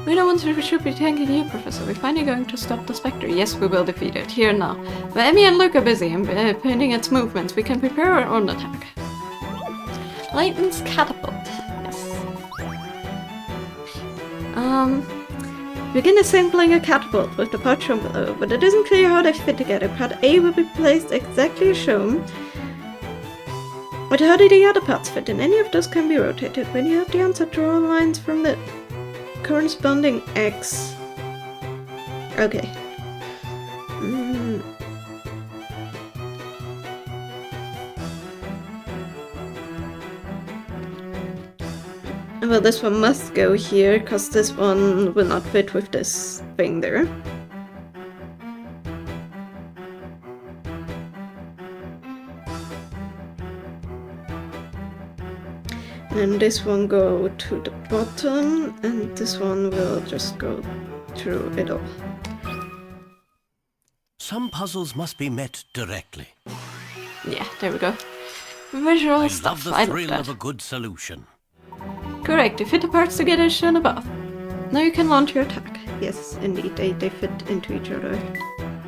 We're the ones who should be thanking you, Professor. We're finally going to stop the Spectre. Yes, we will defeat it. Here now. While Emmy and Luke are busy impeding its movements, we can prepare our own attack. Layton's catapult. Yes. Begin assembling a catapult with the parts shown below, but it isn't clear how they fit together. Part A will be placed exactly as shown. But how do the other parts fit in? Any of those can be rotated. When you have the answer, draw lines from the corresponding X. Okay. Well, this one must go here, because this one will not fit with this thing there. And this one go to the bottom, and this one will just go through it all. Some puzzles must be met directly. Yeah, there we go. Visual stuff, I love the thrill of a good solution. Correct, you fit the parts together as shown above. Now you can launch your attack. Yes, indeed, they fit into each other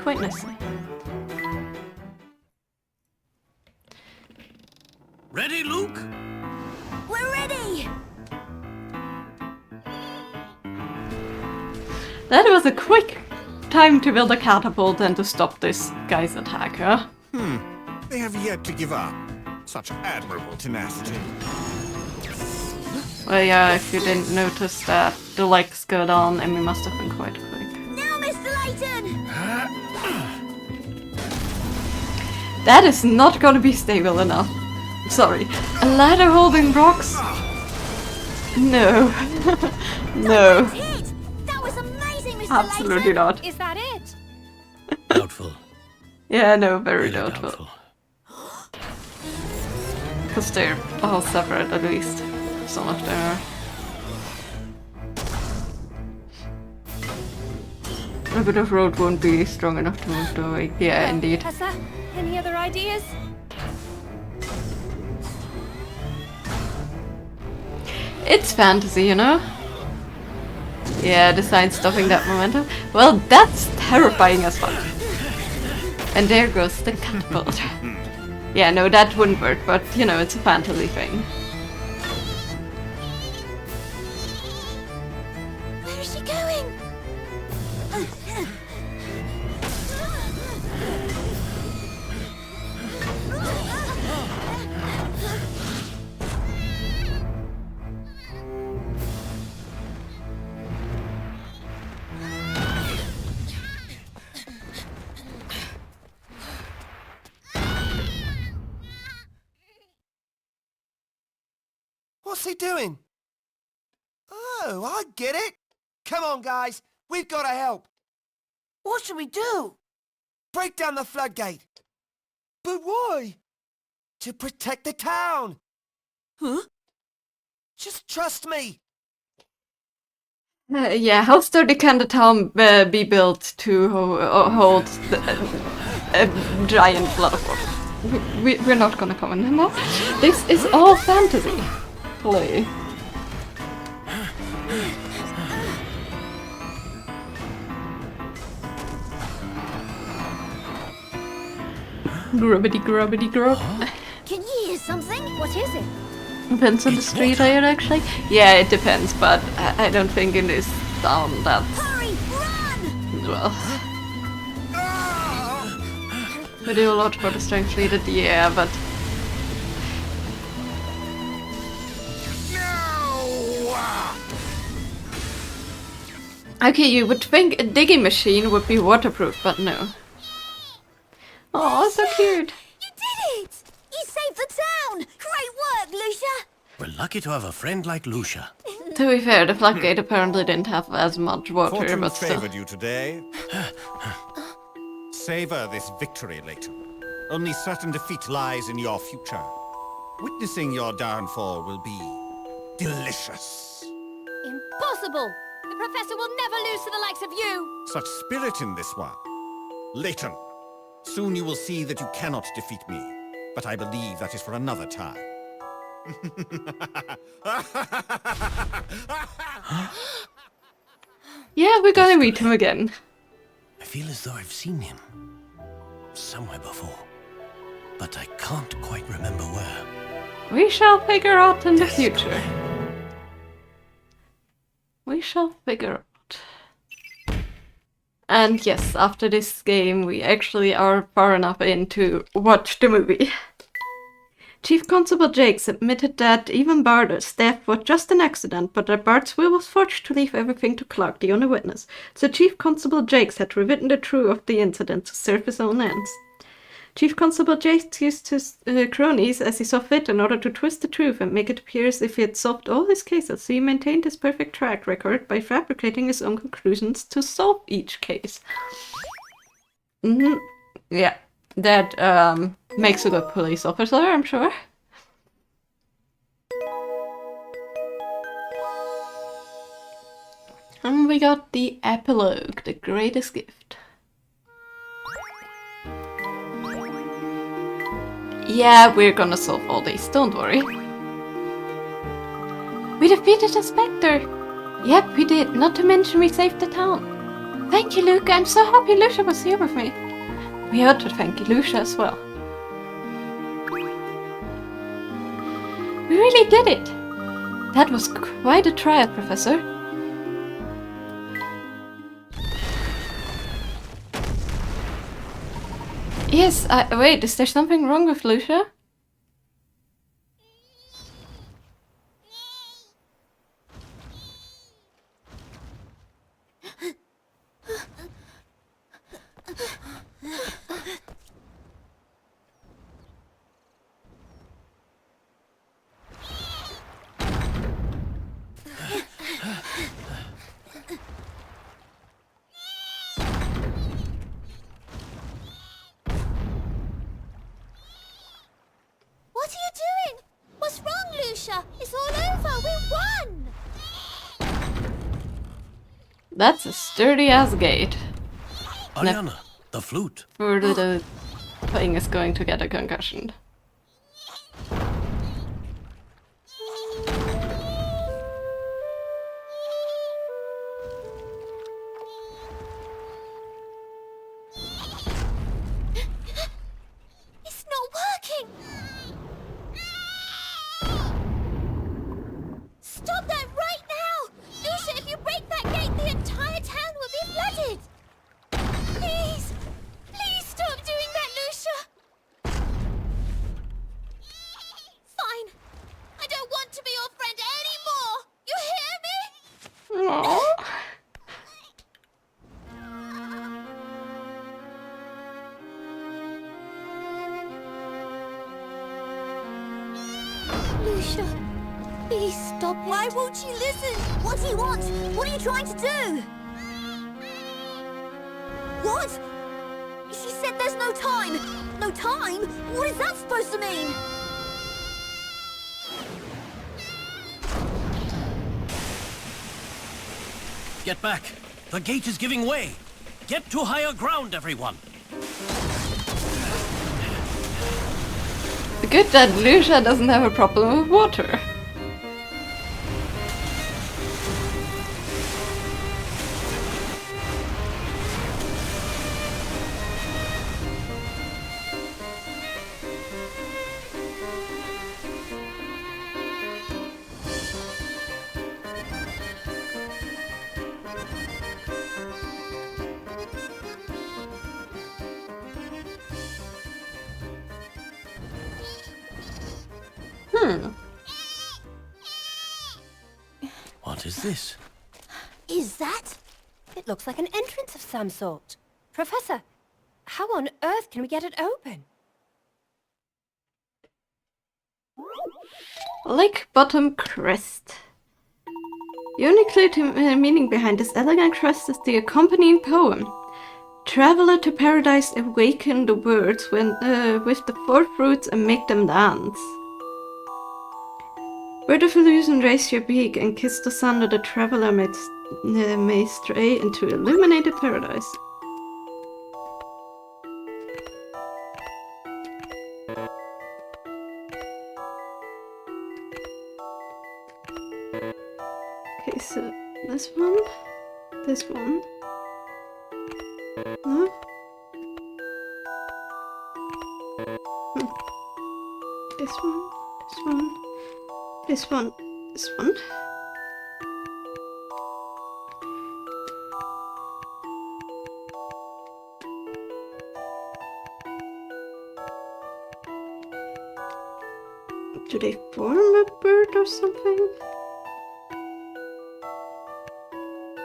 quite nicely. Ready, Luke? We're ready! That was a quick time to build a catapult and to stop this guy's attack, huh? They have yet to give up. Such admirable tenacity. Well, yeah, if you didn't notice that, the legs go down and we must have been quite quick. Now, Mr. Layton! That is not gonna be stable enough. Sorry. A ladder holding rocks? No. No. Hit! That was amazing, Mr. Absolutely Layton! not. Is that it? Doubtful. Yeah, no, very Really doubtful. Because they're all separate at least. Some of them are. A bit of road won't be strong enough to move the way. Yeah, indeed. Tessa, any other ideas? It's fantasy, you know? Yeah, the sign stopping that momentum. Well, that's terrifying as fuck. And there goes the catapult. Yeah, no, that wouldn't work, but, you know, it's a fantasy thing. Where is she going? What's he doing? Oh, I get it. Come on, guys. We've got to help. What should we do? Break down the floodgate. But why? To protect the town. Huh? Just trust me. Yeah, how sturdy can the town be built to hold a giant flood of water? We're not gonna comment on that. This is all fantasy. Play. Grubbity grubbity grub. Can you hear something? What is it? Depends on the street layout, actually. Yeah, it depends, but I don't think in this town that's... Hurry, run! well... we do a lot for the strength needed, yeah, but... okay, you would think a digging machine would be waterproof, but no. Oh, so cute! You did it! You saved the town! Great work, Lucia! We're lucky to have a friend like Lucia. To be fair, the floodgate apparently didn't have as much water, Fortune but still. favored you today. Savor this victory, Layton. Only certain defeat lies in your future. Witnessing your downfall will be delicious. Impossible! The Professor will never lose to the likes of you! Such spirit in this one. Layton, soon you will see that you cannot defeat me. But I believe that is for another time. Yeah, we're gonna meet him again. I feel as though I've seen him somewhere before, but I can't quite remember where. We shall figure out in the future. We shall figure out. And yes, after this game, we actually are far enough in to watch the movie. Chief Constable Jakes admitted that even Barter's death was just an accident, but that Bart's will was forged to leave everything to Clark, the only witness. So Chief Constable Jakes had rewritten the truth of the incident to serve his own ends. Chief Constable Jakes used his cronies as he saw fit in order to twist the truth and make it appear as if he had solved all his cases, so he maintained his perfect track record by fabricating his own conclusions to solve each case. Yeah, that makes a good police officer, I'm sure. And we got the epilogue, the greatest gift. Yeah, we're gonna solve all these, don't worry. We defeated the Spectre! Yep, we did, not to mention we saved the town. Thank you, Luca, I'm so happy Lucia was here with me. We ought to thank Lucia as well. We really did it! That was quite a trial, Professor. Yes, wait, is there something wrong with Lucia? What are you doing? What's wrong, Lucia? It's all over. We won! That's a sturdy-ass gate. Ariana, the flute. Further the thing is going to get a concussion. It's not working! Stop that right now! Lucia, if you break that gate, the entire town will be flooded! Please! Please stop doing that, Lucia! Fine. I don't want to be your friend anymore! You hear me? Aww. Lucia, please stop it. Why won't you listen? What do you want? What are you trying to do? What? She said there's no time. No time? What is that supposed to mean? Get back! The gate is giving way! Get to higher ground, everyone! Good that Lucia doesn't have a problem with water. What is this? Is that? It looks like an entrance of some sort. Professor, how on earth can we get it open? Lake Bottom Crest. The only clue to meaning behind this elegant crest is the accompanying poem. Traveler to paradise, awaken the birds with the four fruits and make them dance. Bird of illusion, raise your beak and kiss the sun that the traveler may stray into illuminated paradise. Okay, so this one. No? This one. Do they form a bird or something?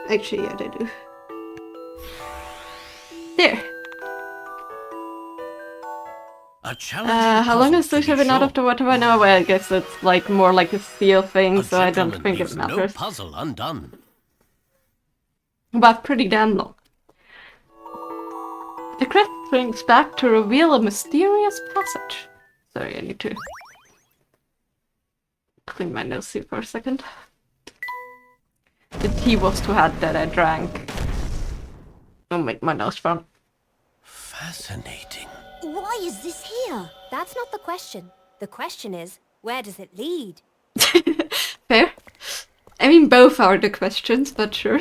Actually, yeah, they do. There. A challenging How long puzzle, has to Lucia be been out sure. of the water by now? Well, I guess it's like more like a steel thing, A so I don't gentleman think it leaves no matters. puzzle undone. But pretty damn long. The crest brings back to reveal a mysterious passage. Sorry, I need to clean my nose here for a second. The tea was too hot that I drank. I'll make my nose fun. Fascinating. Why is this here? That's not the question. The question is, where does it lead? Fair. I mean, both are the questions, but sure.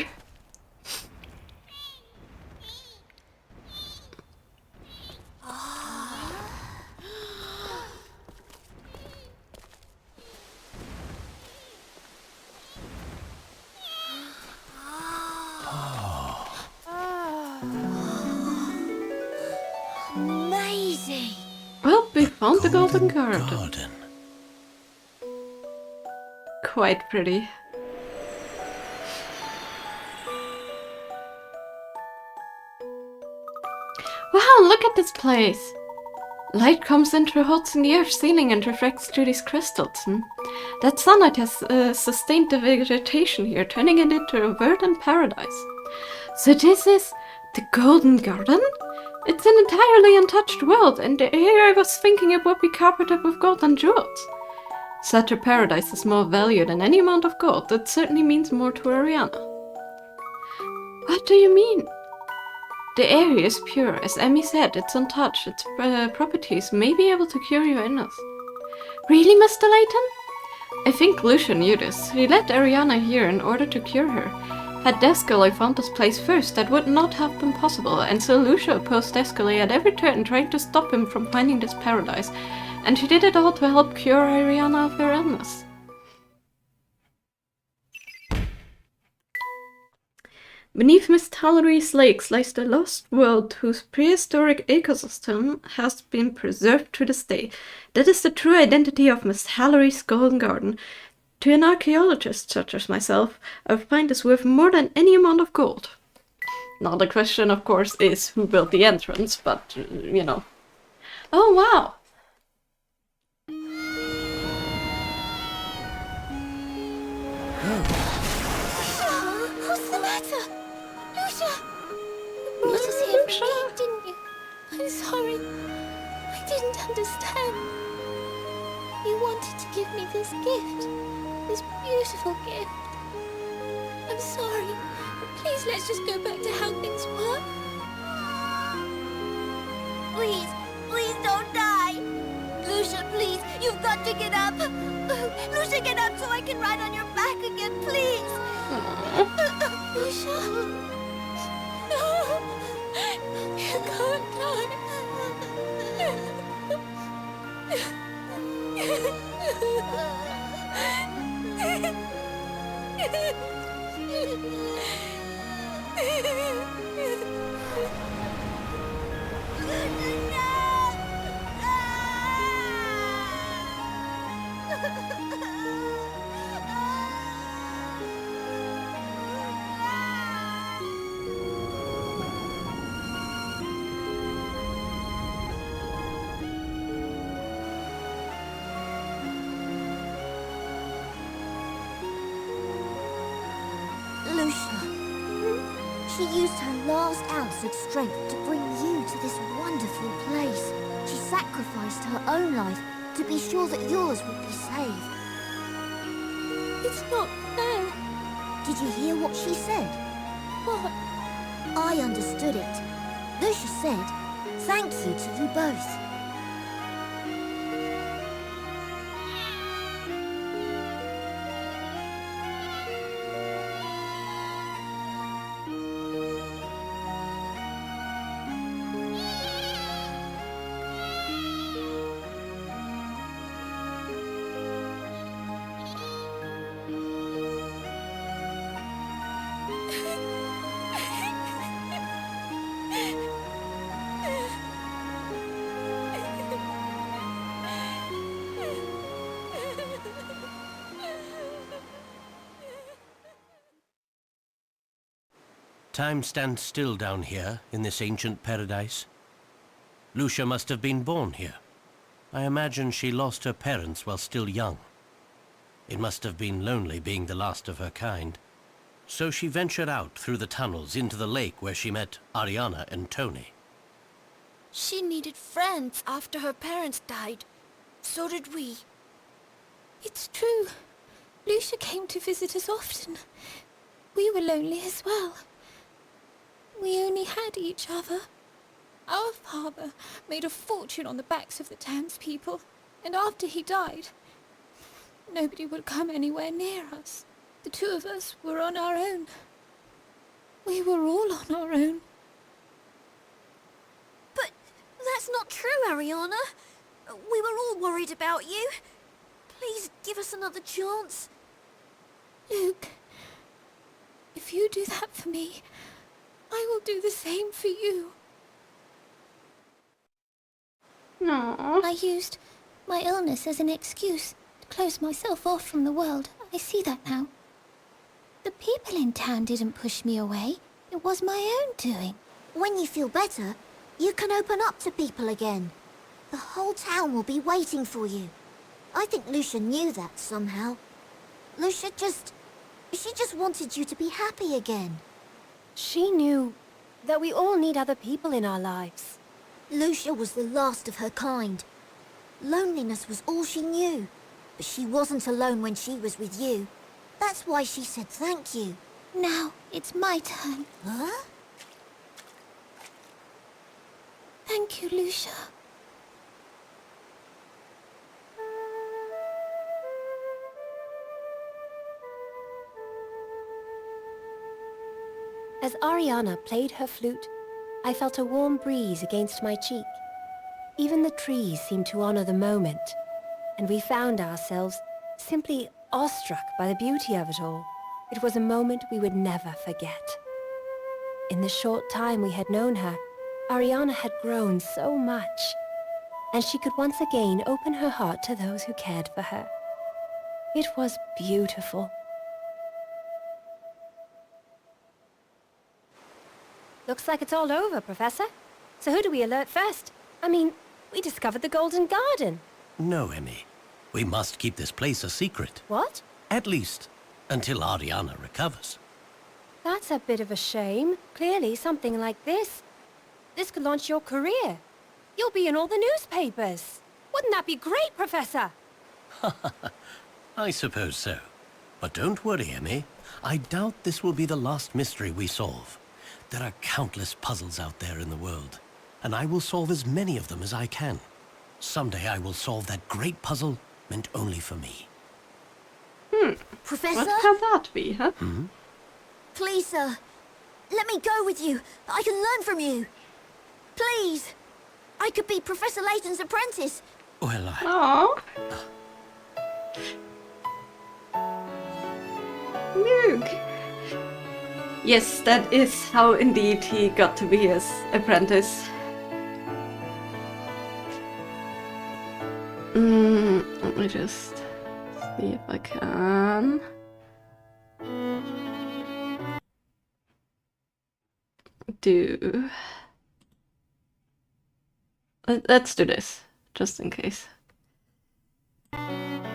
Amazing. Well, we found the golden garden. Garden. Quite pretty. Wow, look at this place! Light comes in through holes in the earth ceiling and reflects through these crystals. That sunlight has sustained the vegetation here, turning it into a verdant paradise. So this is the Golden Garden? It's an entirely untouched world, and here I was thinking it would be carpeted with gold and jewels. Such a paradise is more valued than any amount of gold. It certainly means more to Ariana. What do you mean? The area is pure. As Emmy said, it's untouched. Its properties may be able to cure your illness. Really, Mr. Layton? I think Lucia knew this. He led Ariana here in order to cure her. Had Descalay found this place first, that would not have been possible, and so Lucia opposed Descalay at every turn, trying to stop him from finding this paradise, and she did it all to help cure Ariana of her illness. Beneath Miss Tallery's lakes lies the lost world whose prehistoric ecosystem has been preserved to this day. That is the true identity of Miss Tallery's Golden Garden. To an archaeologist such as myself, I would find this worth more than any amount of gold. Now the question, of course, is who built the entrance, but, you know. Oh, wow! What's the matter? Lucia! You brought us here for me, didn't you? I'm sorry. I didn't understand. You wanted to give me this gift. This beautiful gift. I'm sorry. Please, let's just go back to how things were. Please, please don't die. Lucia, please, you've got to get up. Lucia, get up so I can ride on your back again, please. Lucia. No. You can't Lucia. She used her last ounce of strength to bring you to this wonderful place. She sacrificed her own life to be sure that yours would be saved. It's not fair. Did you hear what she said? What? I understood it. Lucia said, thank you to you both. Time stands still down here in this ancient paradise. Lucia must have been born here. I imagine she lost her parents while still young. It must have been lonely being the last of her kind. So she ventured out through the tunnels into the lake where she met Ariana and Tony. She needed friends after her parents died. So did we. It's true. Lucia came to visit us often. We were lonely as well. We only had each other. Our father made a fortune on the backs of the townspeople, and after he died, nobody would come anywhere near us. The two of us were on our own. We were all on our own. But that's not true, Ariana. We were all worried about you. Please give us another chance. Luke, if you do that for me, I will do the same for you. No. I used my illness as an excuse to close myself off from the world. I see that now. The people in town didn't push me away. It was my own doing. When you feel better, you can open up to people again. The whole town will be waiting for you. I think Lucia knew that somehow. Lucia she just wanted you to be happy again. She knew that we all need other people in our lives. Lucia was the last of her kind. Loneliness was all she knew. But she wasn't alone when she was with you. That's why she said thank you. Now it's my turn. Huh? Thank you, Lucia. As Ariana played her flute, I felt a warm breeze against my cheek. Even the trees seemed to honor the moment, and we found ourselves simply awestruck by the beauty of it all. It was a moment we would never forget. In the short time we had known her, Ariana had grown so much, and she could once again open her heart to those who cared for her. It was beautiful. Looks like it's all over, Professor. So who do we alert first? I mean, we discovered the Golden Garden. No, Emmy. We must keep this place a secret. What? At least until Ariana recovers. That's a bit of a shame. Clearly, something like this could launch your career. You'll be in all the newspapers. Wouldn't that be great, Professor? I suppose so. But don't worry, Emmy. I doubt this will be the last mystery we solve. There are countless puzzles out there in the world, and I will solve as many of them as I can. Someday I will solve that great puzzle meant only for me. Professor? What can that be, huh? Please, sir. Let me go with you. I can learn from you. Please. I could be Professor Layton's apprentice. Well, Aww. Luke. Yes, that is how indeed he got to be his apprentice. Let me just see if I can. Let's do this, just in case.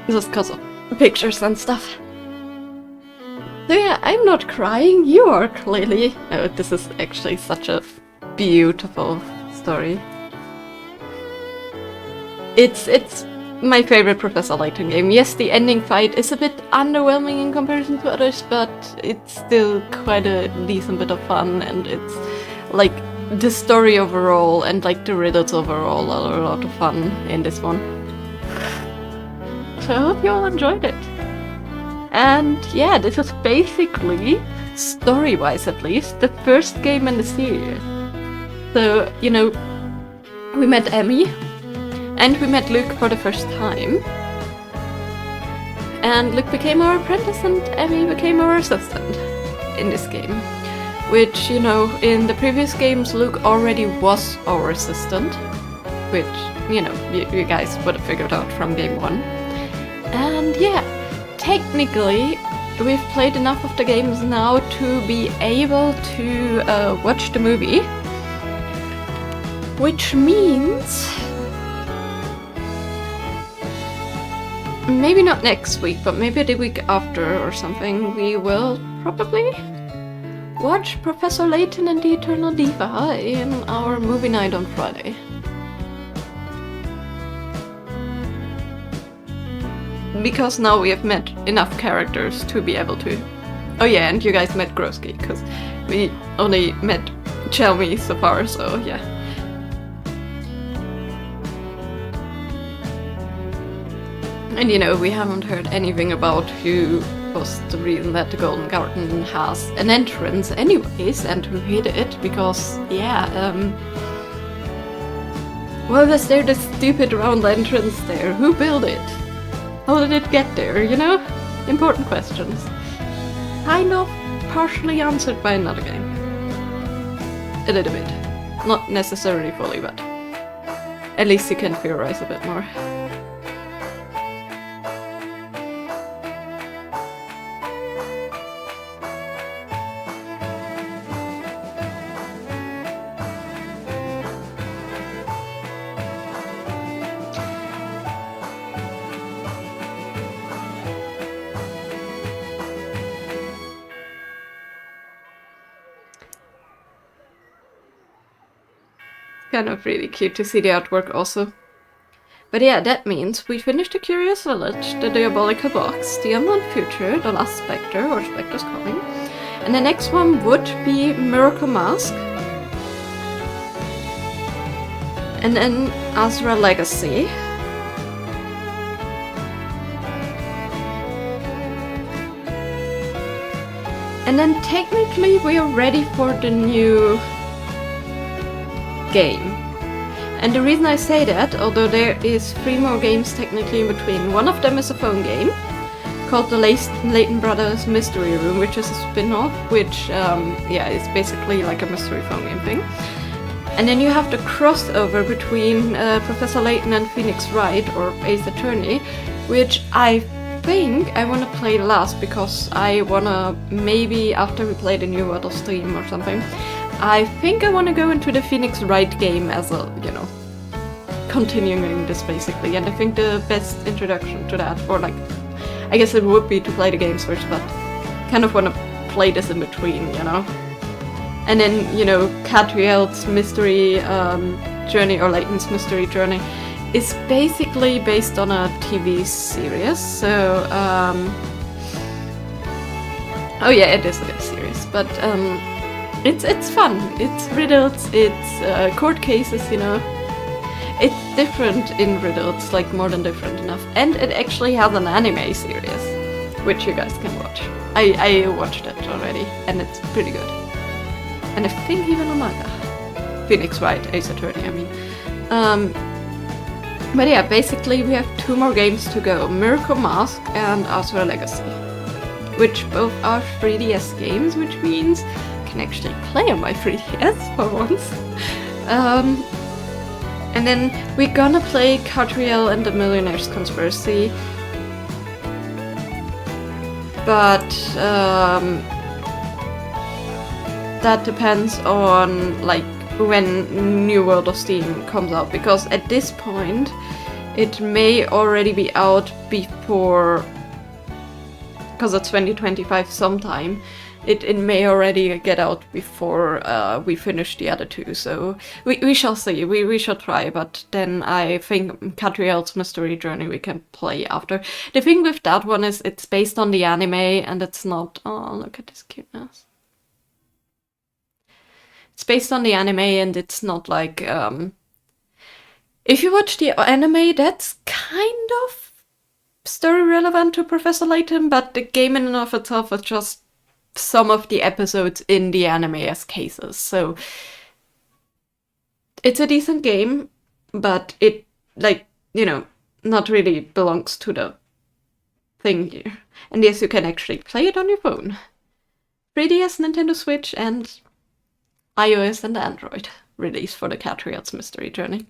Just because of pictures and stuff. So yeah, I'm not crying, you are clearly. Oh, this is actually such a beautiful story. It's my favorite Professor Layton game. Yes, the ending fight is a bit underwhelming in comparison to others, but it's still quite a decent bit of fun, and it's like the story overall and like the riddles overall are a lot of fun in this one. So I hope you all enjoyed it. And yeah, this is basically, story-wise at least, the first game in the series. So, you know, we met Emmy, and we met Luke for the first time. And Luke became our apprentice and Emmy became our assistant in this game. Which, you know, in the previous games Luke already was our assistant. Which, you know, you guys would have figured out from game 1. And yeah, technically we've played enough of the games now to be able to watch the movie. Which means... maybe not next week, but maybe the week after or something, we will probably watch Professor Layton and the Eternal Diva in our movie night on Friday. Because now we have met enough characters to be able to... Oh yeah, and you guys met Grosky, because we only met Chelmy so far, so yeah. And you know, we haven't heard anything about who was the reason that the Golden Garden has an entrance anyways, and who hid it, because, yeah, why was there this stupid round entrance there? Who built it? How did it get there, you know? Important questions. Kind of partially answered by another game. A little bit. Not necessarily fully, but at least you can theorize a bit more. Kind of really cute to see the artwork also. But yeah, that means we finished the Curious Village, the Diabolical Box, the Unknown Future, the Last Spectre, or Spectre's Calling. And the next one would be Miracle Mask. And then Azura Legacy. And then technically we are ready for the new game. And the reason I say that, although there is 3 more games technically in between, one of them is a phone game called the Layton Brothers Mystery Room, which is a spin-off, which yeah, is basically like a mystery phone game thing. And then you have the crossover between Professor Layton and Phoenix Wright, or Ace Attorney, which I think I want to play last, because I want to, maybe after we play the new VOD or stream or something, I think I want to go into the Phoenix Wright game as a, you know, continuing this basically, and I think the best introduction to that, or like, I guess it would be to play the games first, but kind of want to play this in between, you know? And then, you know, Catriel's mystery journey, or Layton's mystery journey, is basically based on a TV series, so Oh yeah, it is a good series, but it's fun. It's riddles, it's court cases, you know. It's different in riddles, like more than different enough. And it actually has an anime series, which you guys can watch. I watched it already, and it's pretty good. And I think even a manga. Phoenix Wright, Ace Attorney, I mean. But yeah, basically we have 2 more games to go. Miracle Mask and Azure Legacy. Which both are 3DS games, which means I can actually play on my 3DS for once. And then we're gonna play Catriel and the Millionaire's Conspiracy. But that depends on like when New World of Steam comes out, because at this point it may already be out before, because it's 2025 sometime, it may already get out before we finish the other 2, so we shall see. We shall try, but then I think Catriel's Mystery Journey we can play after. The thing with that one is it's based on the anime, and it's not... Oh, look at this cuteness. It's based on the anime, and it's not like... If you watch the anime, that's kind of story relevant to Professor Layton, but the game in and of itself is just some of the episodes in the anime as cases. So it's a decent game, but it, like, you know, not really belongs to the thing here. And yes, you can actually play it on your phone. 3DS, Nintendo Switch, and iOS and Android release for the Catriel's Mystery Journey,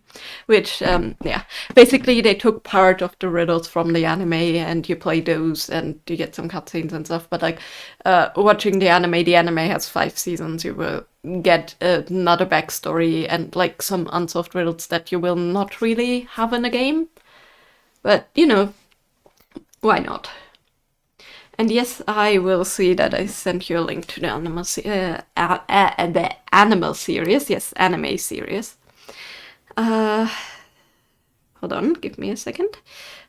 which, yeah, basically they took part of the riddles from the anime and you play those and you get some cutscenes and stuff, but like, watching the anime has 5 seasons, you will get another backstory and like some unsolved riddles that you will not really have in a game, but you know, why not? And yes, I will see that I sent you a link to the animal series. Yes, anime series. Hold on, give me a second.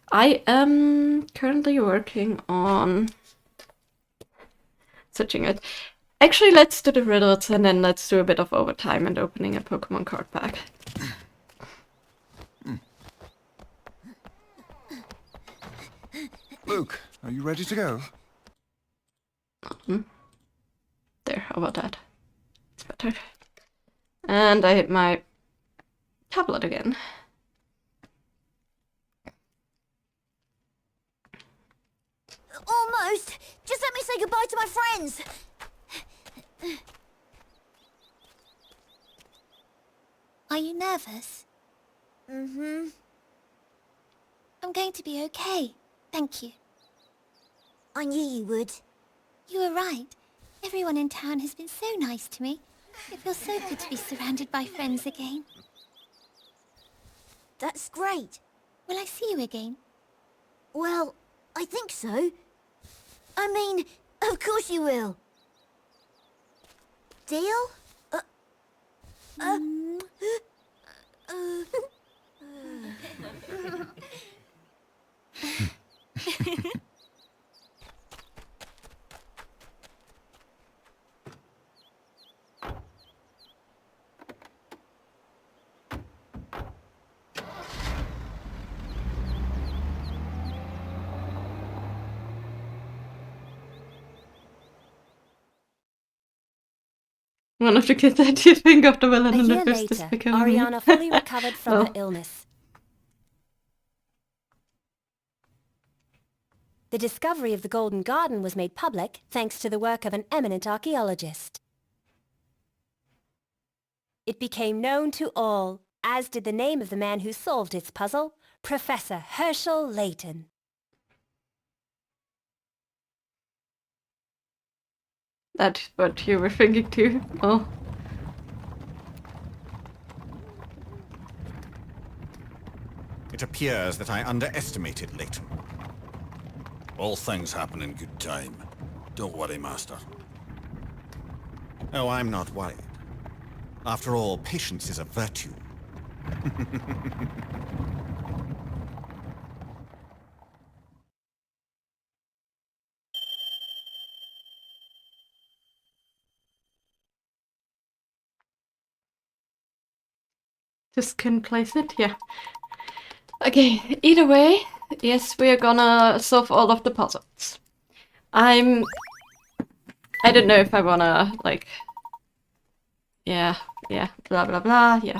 I am currently working on searching it. Actually, let's do the riddles and then let's do a bit of overtime and opening a Pokemon card pack. Luke, are you ready to go? There, how about that? It's better. And I hit my tablet again. Almost! Just let me say goodbye to my friends! Are you nervous? Mm-hmm. I'm going to be okay. Thank you. I knew you would. You were right. Everyone in town has been so nice to me. It feels so good to be surrounded by friends again. That's great. Will I see you again? Well, I think so. I mean, of course you will. Deal? One of the kids that you think of the villain A in the year first is later, becoming me. Ariana fully recovered from Oh. her illness. The discovery of the Golden Garden was made public thanks to the work of an eminent archaeologist. It became known to all, as did the name of the man who solved its puzzle, Professor Herschel Layton. That's what you were thinking too. Oh. It appears that I underestimated Layton. All things happen in good time. Don't worry, Master. Oh, I'm not worried. After all, patience is a virtue. Just couldn't place it? Yeah. Okay, either way, yes, we're gonna solve all of the puzzles. I don't know if I wanna, like... Yeah, blah blah blah, yeah.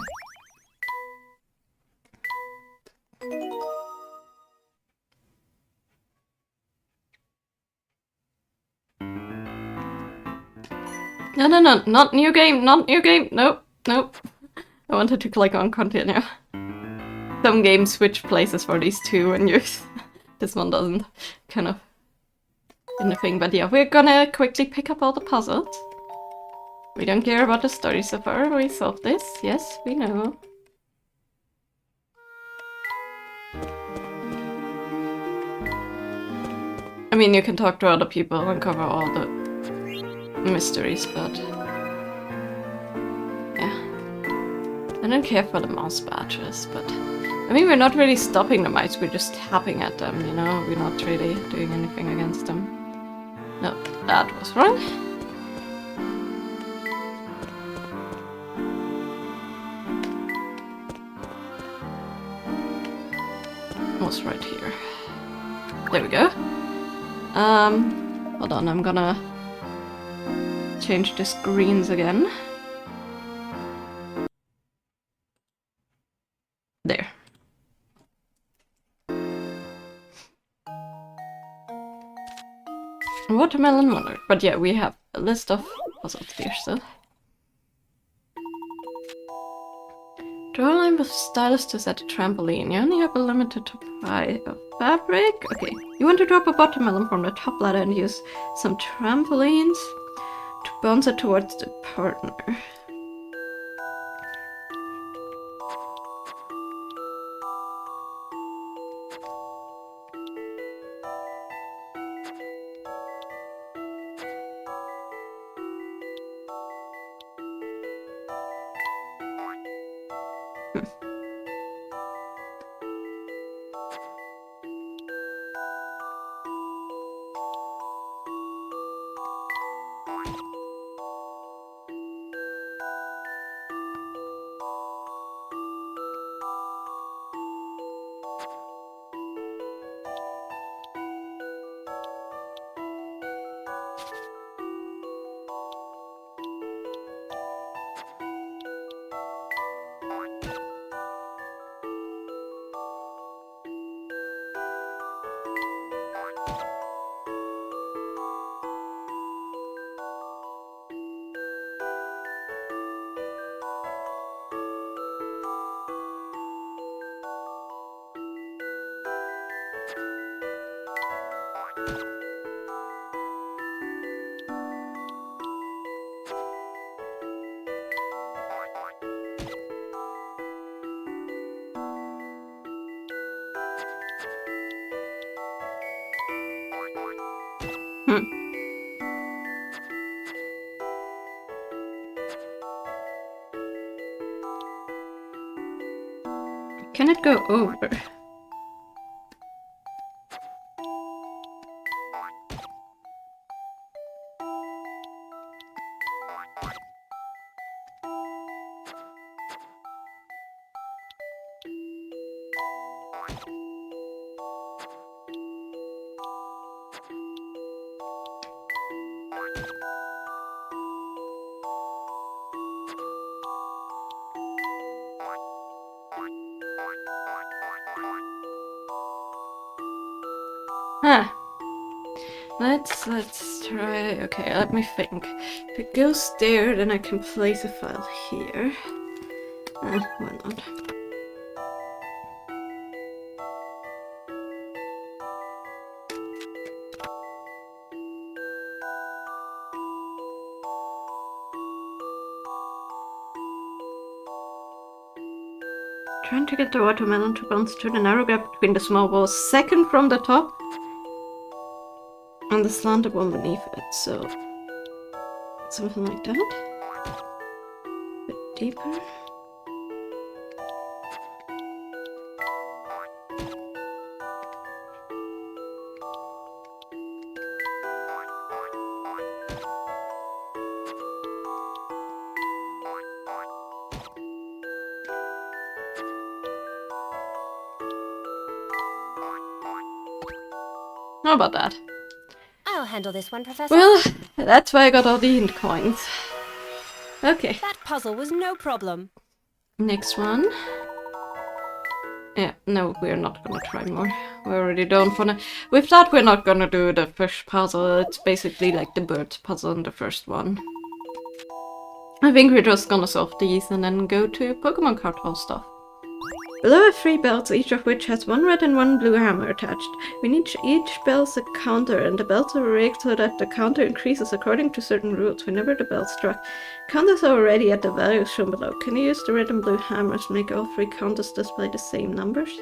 No, not new game, nope. I wanted to click on continue. Some games switch places for these two and this one doesn't, kind of anything. But yeah, we're gonna quickly pick up all the puzzles. We don't care about the story so far, we solved this, yes, we know. I mean, you can talk to other people and cover all the mysteries, but... yeah. I don't care for the mouse badges, but... I mean, we're not really stopping the mice, we're just tapping at them, you know? We're not really doing anything against them. No, that was wrong. Was right here. There we go. Hold on, I'm gonna change the screens again. There. Watermelon wonder. But yeah, we have a list of puzzles here still. Draw a line with stylus to set a trampoline. You only have a limited supply of fabric. Okay. You want to drop a watermelon from the top ladder and use some trampolines to bounce it towards the partner. Can it go over? Huh. Let's try. Okay, let me think. If it goes there, then I can place a file here. Why not? Trying to get the watermelon to bounce through the narrow gap between the small walls, second from the top, and the slanted one beneath it, so something like that. A bit deeper. How about that? I'll handle this one, Professor. Well, that's why I got all the hint coins. Okay. That puzzle was no problem. Next one. Yeah, no, we're not gonna try more. We already don't wanna... With that, we're not gonna do the fish puzzle. It's basically like the birds puzzle in the first one. I think we're just gonna solve these and then go to Pokemon card hall stuff. Below are 3 bells, each of which has 1 red and 1 blue hammer attached. Within each bell's a counter, and the bells are rigged so that the counter increases according to certain rules whenever the bell struck. Counters are already at the values shown below. Can you use the red and blue hammers to make all 3 counters display the same numbers?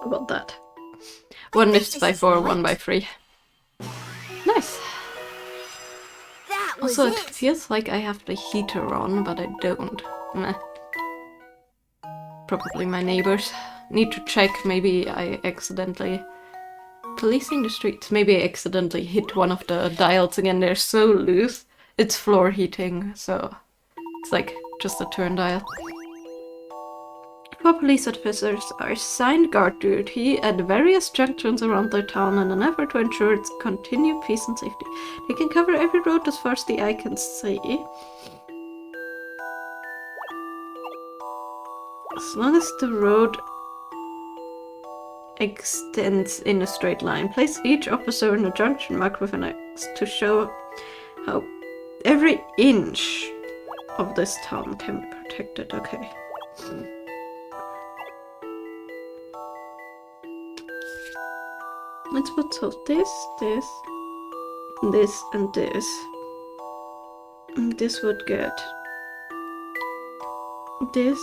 About that. 1 missed by 4, 1 by 3. Nice. That was Also, it it. feels like I have the heater on, but I don't. Meh. Probably my neighbors. Need to check, maybe I accidentally... Policing the streets. Maybe I accidentally hit one of the dials again, they're so loose. It's floor heating, so... It's like just a turn dial. 4 police officers are assigned guard duty at various junctions around their town in an effort to ensure its continued peace and safety. They can cover every road as far as the eye can see. As long as the road extends in a straight line. Place each officer in a junction marked with an X to show how every inch of this town can be protected. Okay. Let's put so this, and this. And this would get this.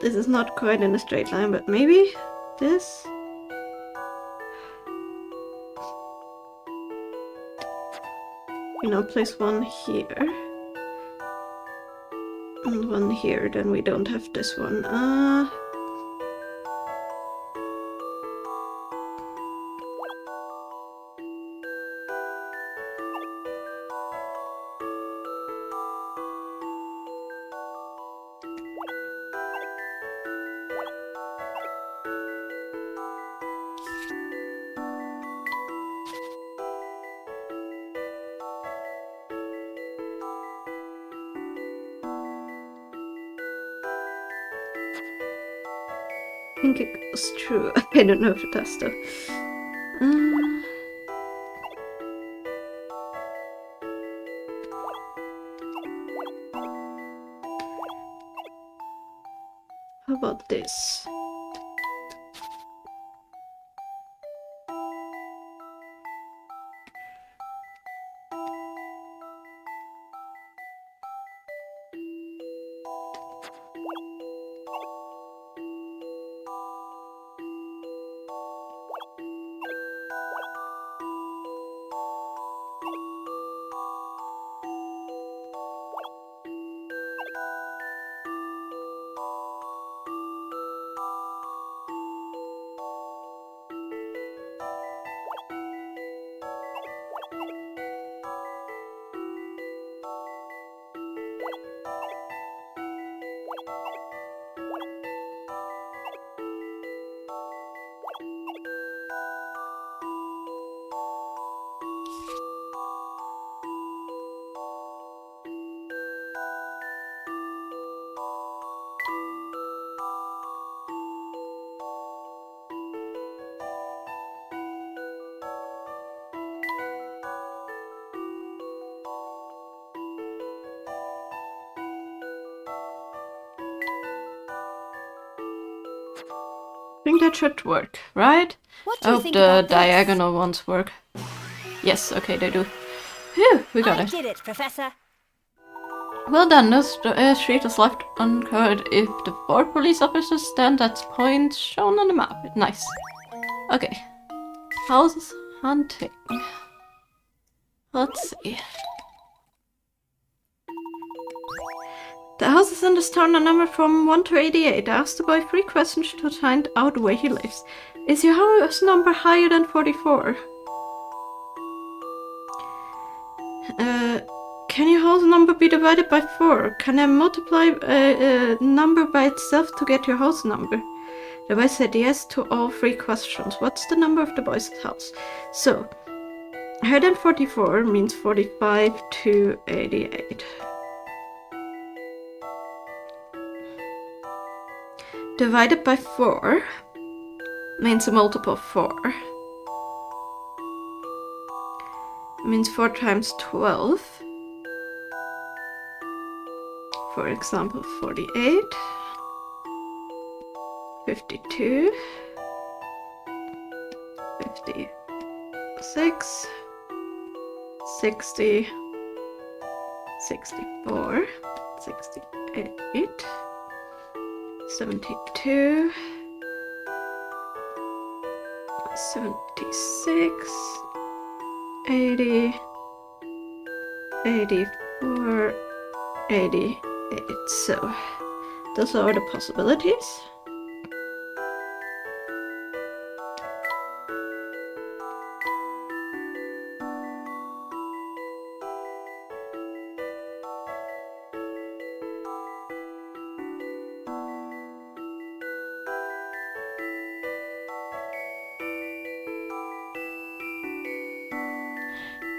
This is not quite in a straight line, but maybe this. You know, place 1 here. And 1 here, then we don't have this one. I think it goes through. I don't know if it does though. How about this? I think that should work, right? What I do you hope think the about this? diagonal ones work. Yes, okay, they do. Phew, we got I it. did it, Professor. Well done, this street is left uncovered if the 4 police officers stand at points shown on the map. Nice. Okay. House hunting. Let's see. The houses in this town are numbered from 1 to 88. Ask the boy 3 questions to find out where he lives. Is your house number higher than 44? Can your house number be divided by 4? Can I multiply a number by itself to get your house number? The boy said yes to all 3 questions. What's the number of the boy's house? So, higher than 44 means 45 to 88. Divided by 4 means a multiple of 4. It means 4 times 12. For example, 48, 52, 56, 60, 64, 68, 72, 76, 80, 84, 88. So, those are the possibilities.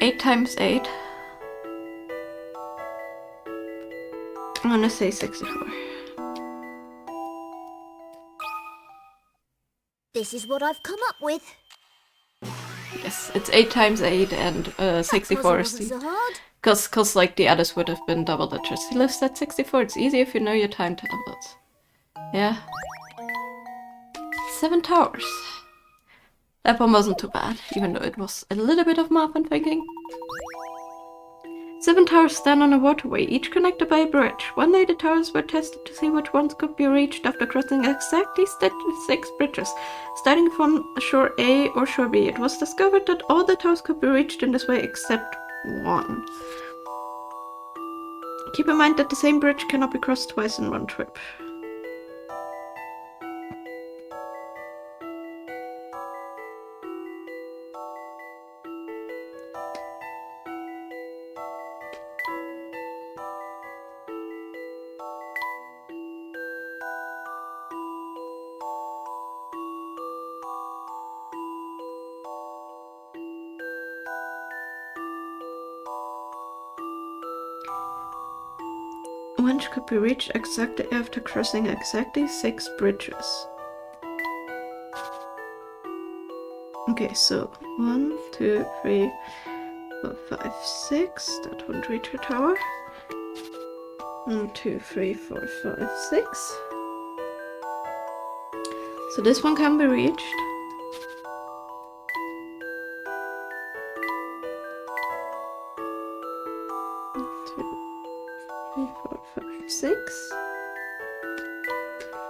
Eight times 8. I'm gonna say 64. This is what I've come up with. Yes, it's 8 times 8 and 64 is Wasn't so hard. Cause like the others would have been double digits. He lives at 64. It's easy if you know your time tables. Yeah. 7 towers. That one wasn't too bad, even though it was a little bit of math and thinking. 7 towers stand on a waterway, each connected by a bridge. One day the towers were tested to see which ones could be reached after crossing exactly 6 bridges, starting from shore A or shore B. It was discovered that all the towers could be reached in this way except one. Keep in mind that the same bridge cannot be crossed twice in one trip. One could be reached exactly after crossing exactly 6 bridges. Okay, so 1, 2, 3, 4, 5, 6. That wouldn't reach her tower. 1, 2, 3, 4, 5, 6. So this one can be reached. Six.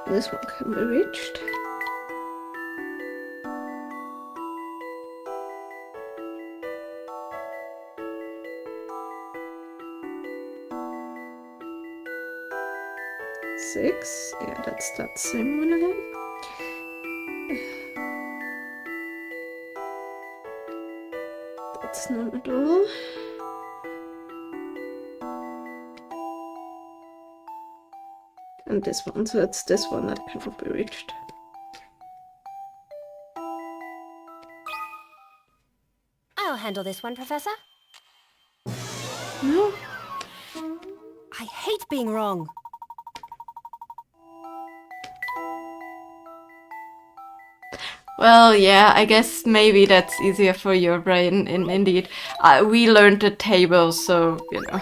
This one can be reached. Six. Yeah, that's that same one again. That's none at all. And this one, so it's this one that cannot be reached. I'll handle this one, Professor. No? I hate being wrong. Well, yeah, I guess maybe that's easier for your brain, indeed. We learned the table, so, you know.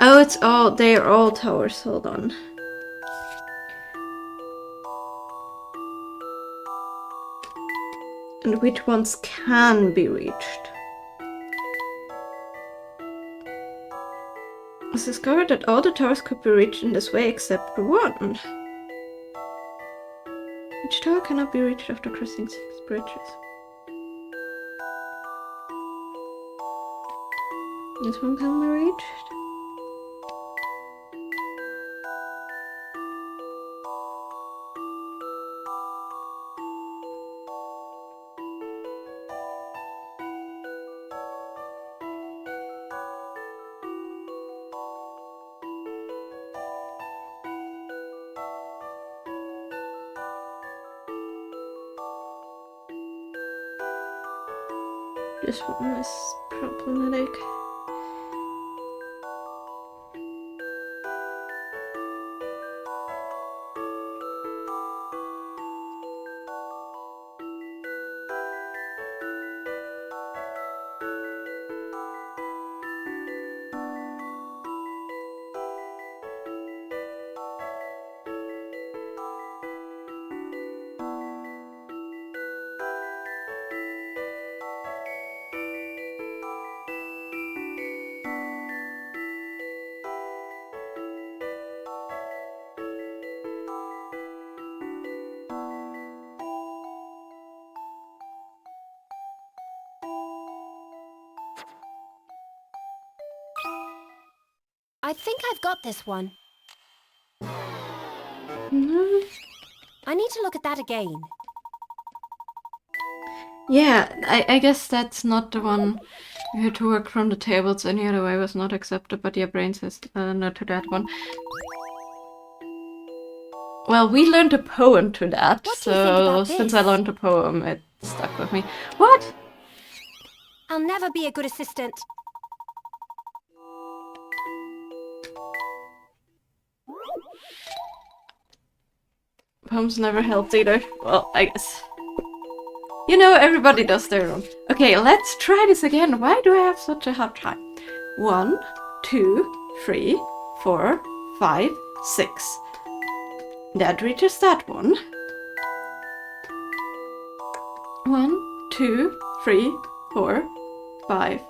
Oh, it's all, they're all towers, hold on. And which ones can be reached? It's discovered that all the towers could be reached in this way except one. Each tower cannot be reached after crossing 6 bridges. This one can be reached. This one is problematic. I think I've got this one. No. I need to look at that again. Yeah, I guess that's not the one. You had to work from the tables, any other way was not accepted, but your brain says no to that one. Well, we learned a poem to that, What do you think about since this? I learned a poem, it stuck with me. What? I'll never be a good assistant. Poems never helped either. Well, I guess. You know, everybody does their own. Okay, let's try this again. Why do I have such a hard time? 1, 2, 3, 4, 5, 6. That reaches that one. 1, 2, 3, 4, 5,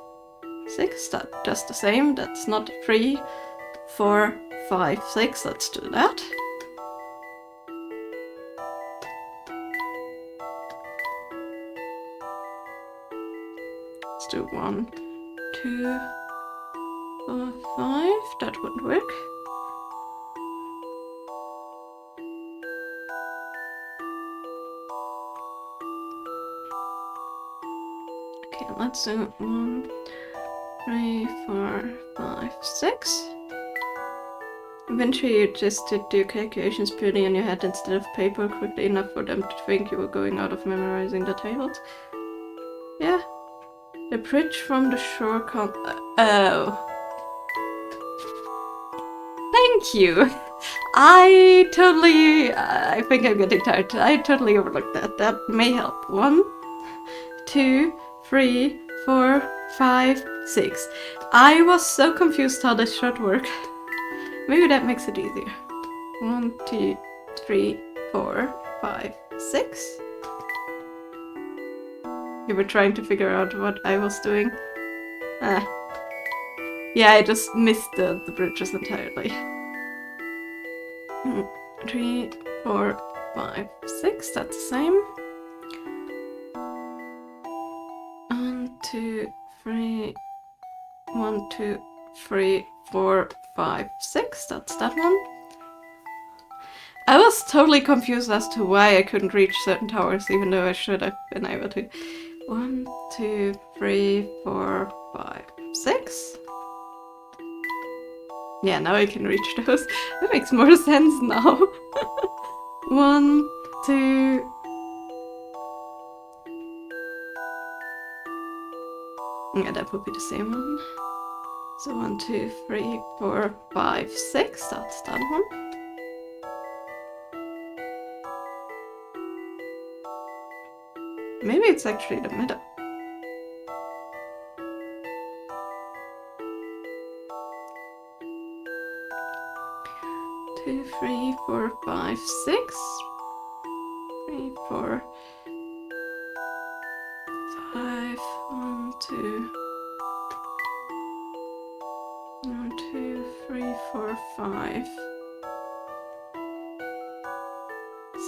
6. That does the same. That's not 3, 4, 5, 6. Let's do that. Let's do 1, 2, 4, 5. That wouldn't work. Okay, let's do 1, 3, 4, 5, 6. Eventually you just did your calculations purely in your head instead of paper quickly enough for them to think you were going out of memorizing the tables. Yeah. The bridge from the shore oh. Thank you! I think I'm getting tired. I totally overlooked that. That may help. 1, 2, 3, 4, 5, 6. I was so confused how this should work. Maybe that makes it easier. 1, 2, 3, 4, 5, 6. You were trying to figure out what I was doing. Yeah, I just missed the bridges entirely. 3, 4, 5, 6. That's the same. 1, 2, 3. 1, 2, 3, 4, 5, 6. That's that one. I was totally confused as to why I couldn't reach certain towers, even though I should have been able to. 1, 2, 3, 4, 5, 6. Yeah, now I can reach those. That makes more sense now. 1, 2. Yeah, that would be the same one. So 1, 2, 3, 4, 5, 6. That's that one. Maybe it's actually the middle. Two, 3, 4, 5, 6. 3, 4, 5. 1, 2. 1, 2, 4, 5.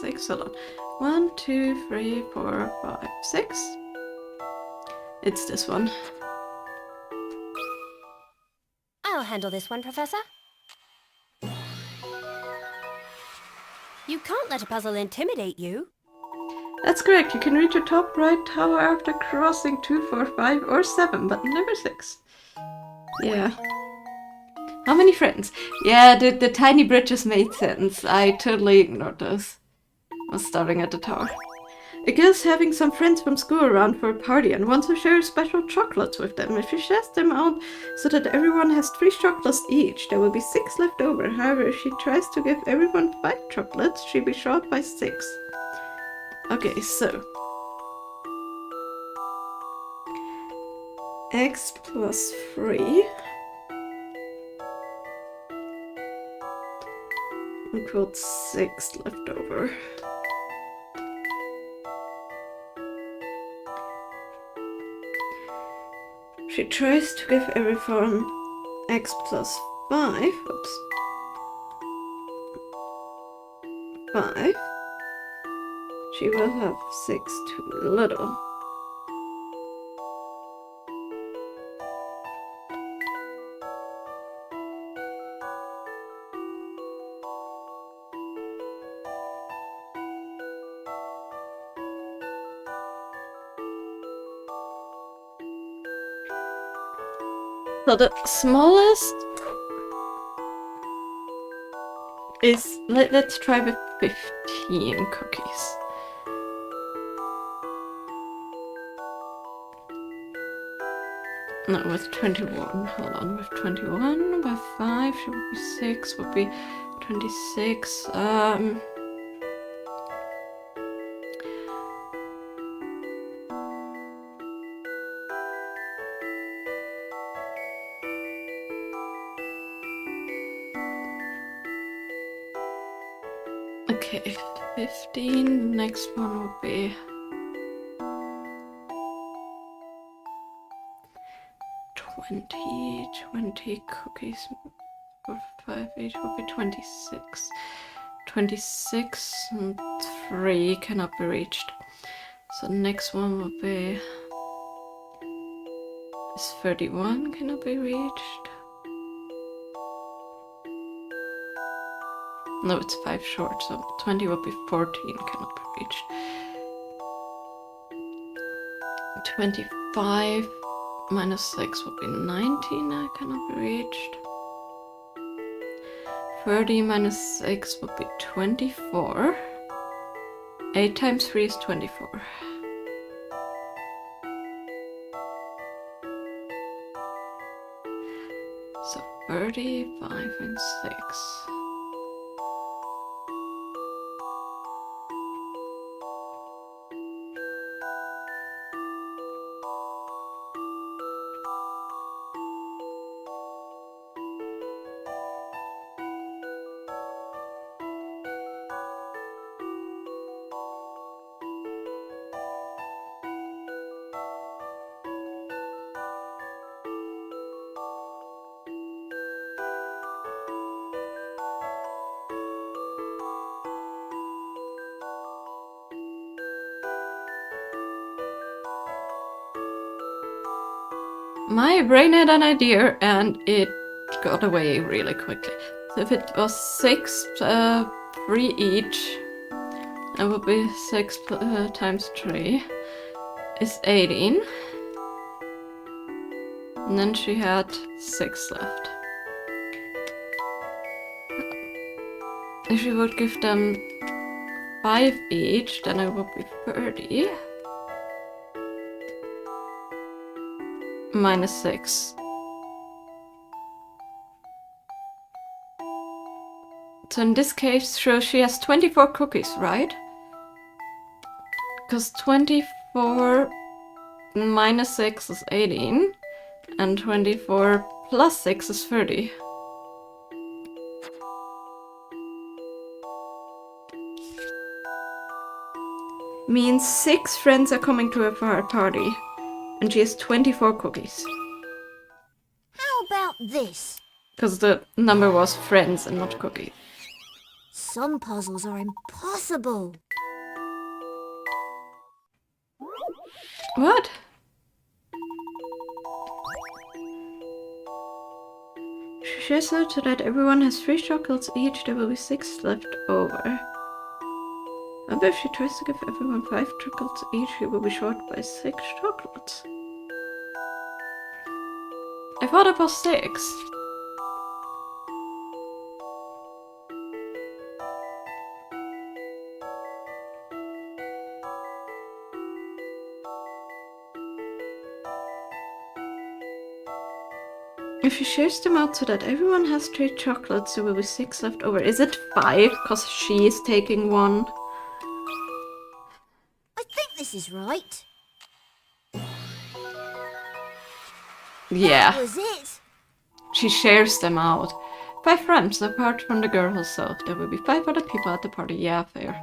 6, hold on. 1, 2, 3, 4, 5, 6. It's this one. I'll handle this one, Professor. You can't let a puzzle intimidate you. That's correct. You can reach the top right tower after crossing 2, 4, 5, or 7, but never 6. Yeah. How many friends? Yeah, the tiny bridges made sense. I totally ignored those. I was starting at the tower. A girl's having some friends from school around for a party and wants to share special chocolates with them. If she shares them out so that everyone has 3 chocolates each, there will be 6 left over. However, if she tries to give everyone 5 chocolates, she'll be short by 6. Okay, so x plus 3 equals 6 left over. She tries to give everyone x plus 5. Oops. 5. She will have 6 too little. So the smallest is, let's try with 15 cookies. No, with 21. Hold on, with 21, with 5, she would be 6, would be 26. Okay, 15. Next one would be 20 cookies with 5 each would be 26. 26 and 3 cannot be reached. So the next one would be is 31 cannot be reached. No, it's 5 short, so 20 would be 14 cannot be reached. 25 minus 6 would be 19, that cannot be reached. 30 minus 6 would be 24. 8 times 3 is 24. So 35 and 6. My brain had an idea and it got away really quickly. So if it was 6, 3 each, it would be 6 times 3 is 18. And then she had 6 left. If she would give them 5 each, then it would be 30. Minus 6. So in this case, sure, she has 24 cookies, right? Because 24 minus 6 is 18, and 24 plus 6 is 30. Means 6 friends are coming to her party, and she has 24 cookies. How about this? Because the number was friends and not cookies. Some puzzles are impossible. What? She says so that everyone has 3 chocolates each, there will be 6 left over. I bet if she tries to give everyone 5 chocolates each, she will be short by 6 chocolates. I thought it was 6. If she shares them out so that everyone has 3 chocolates, there will be 6 left over. Is it 5? Because she is taking 1. I think this is right. Yeah. That was it. She shares them out. 5 friends, apart from the girl herself. There will be 5 other people at the party. Yeah, fair.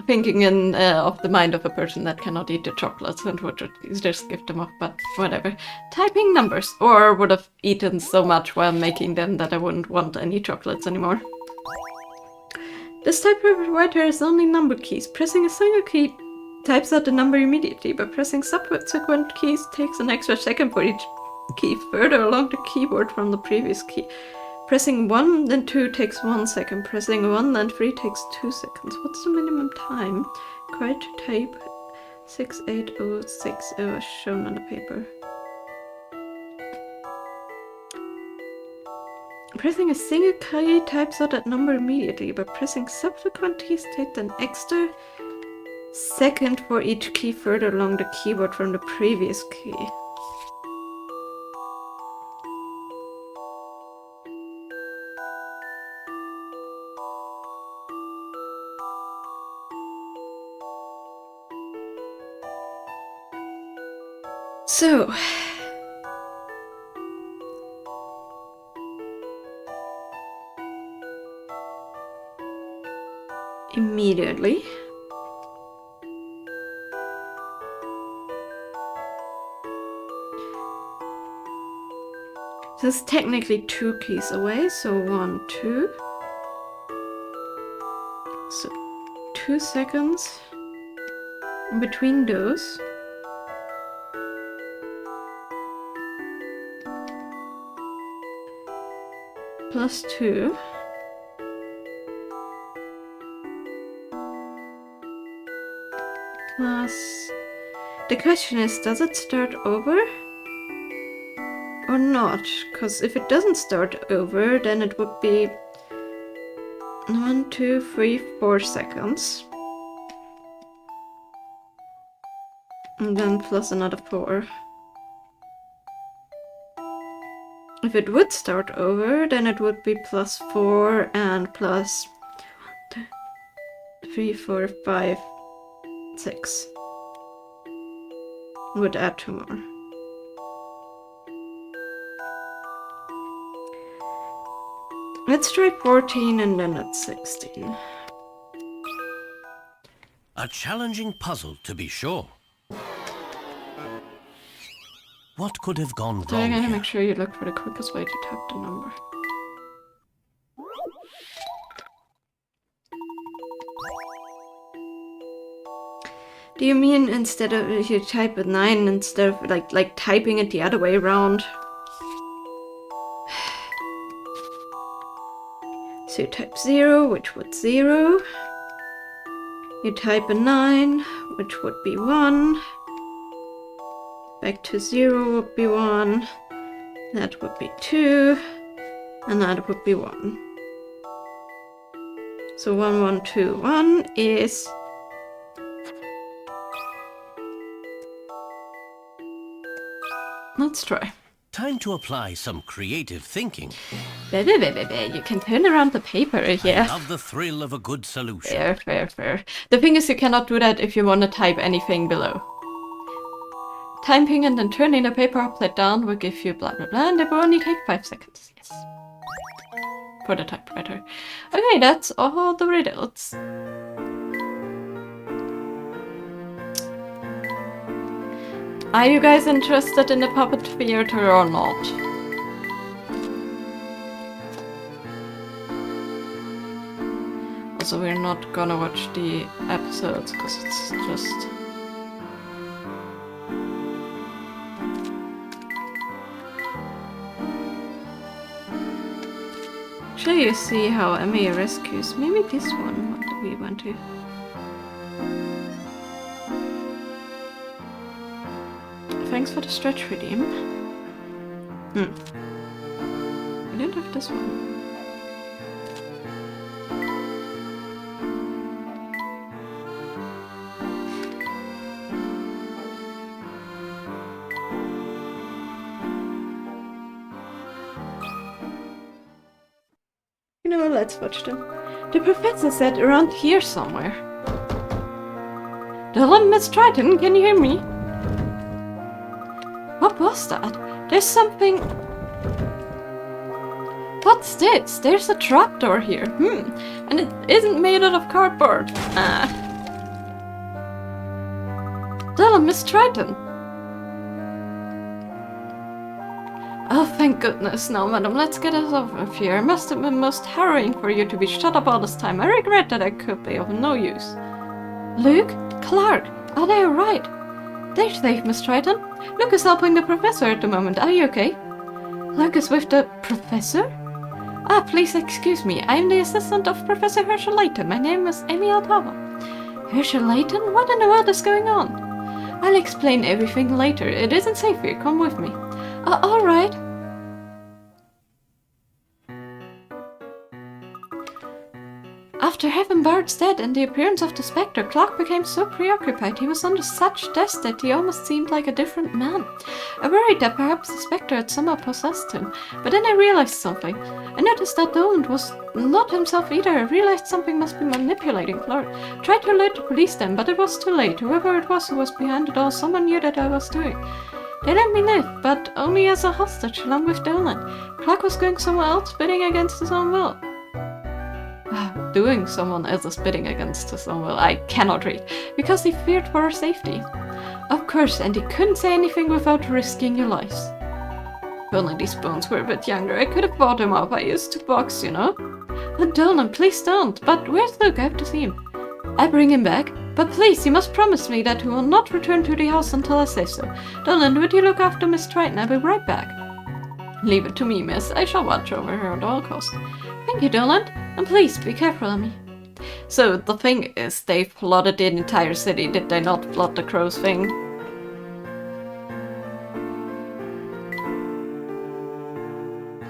Thinking in of the mind of a person that cannot eat the chocolates and would just give them up, but whatever. Typing numbers, or would have eaten so much while making them that I wouldn't want any chocolates anymore. This typewriter has only number keys. Pressing a single key types out the number immediately, but pressing subsequent keys takes an extra second for each key further along the keyboard from the previous key. Pressing 1 and 2 takes 1 second. Pressing 1 and 3 takes 2 seconds. What's the minimum time required to type 68060 as shown on the paper? Pressing a single key types out that number immediately, but pressing subsequent keys takes an extra second for each key further along the keyboard from the previous key. So, immediately. So it's technically 2 keys away, so 1, 2. So 2 seconds in between those. Plus 2. Plus... The question is, does it start over? Or not? Because if it doesn't start over, then it would be 1, 2, 3, 4 seconds. And then plus another 4. If it would start over, then it would be plus 4 and plus 3, 4, 5, 6. Would add 2 more. Let's try 14 and then it's 16. A challenging puzzle, to be sure. What could have gone So I'm wrong gonna here? make sure you look for the quickest way to type the number. Do you mean instead of if you type a 9 instead of like typing it the other way around? So you type 0, which would 0. You type a 9, which would be 1. Back to 0 would be 1. That would be 2. And that would be 1. So 1, 1, 2, 1 is... Let's try. Time to apply some creative thinking. You can turn around the paper, yeah. I love the thrill of a good solution. Fair, fair, fair. The thing is, you cannot do that if you want to type anything below. Typing and then turning the paper upside down will give you blah blah blah, and it will only take 5 seconds. Yes. For the typewriter. Okay, that's all the riddles. Are you guys interested in the puppet theater or not? so we're not gonna watch the episodes, because it's just... Shall you see how Emmy rescues? Maybe this one, what do we want to? Thanks for the stretch redeem. We don't have this one. You know, let's watch them. The professor said around here somewhere. Dylan, Miss Triton, can you hear me? What was that? There's something... What's this? There's a trapdoor here. And it isn't made out of cardboard. Dylan, Miss Triton. Oh, thank goodness. Now, madam, let's get us off of here. It must have been most harrowing for you to be shut up all this time. I regret that I could be of no use. Luke? Clark? Are they alright? They're safe, Miss Triton. Luke is helping the professor at the moment. Are you okay? Luke is with the professor? Ah, please excuse me. I am the assistant of Professor Herschel Layton. My name is Amy Altava. Herschel Layton? What in the world is going on? I'll explain everything later. It isn't safe here. Come with me. Alright. After having Bart's death and the appearance of the Spectre, Clark became so preoccupied he was under such stress that he almost seemed like a different man. I worried that perhaps the Spectre had somehow possessed him, but then I realized something. I noticed that Dolan was not himself either. I realized something must be manipulating Clark. I tried to alert the police then, but it was too late. Whoever it was who was behind it all, someone knew that I was doing. They let me live, but only as a hostage along with Dolan. Clark was going somewhere else, bidding against his own will. Doing someone else's bidding against his own will, I cannot read, because he feared for her safety. Of course, and he couldn't say anything without risking your lives. If only these bones were a bit younger, I could have bought them up. I used to box, you know. Dolan, please don't. But where's Luke? I have to see him. I bring him back. But please, you must promise me that he will not return to the house until I say so. Dolan, would you look after Miss Triton? I'll be right back. Leave it to me, miss. I shall watch over her at all costs. Thank you, Dolan. And please, be careful of me. So, the thing is, they flooded the entire city. Did they not flood the crows thing?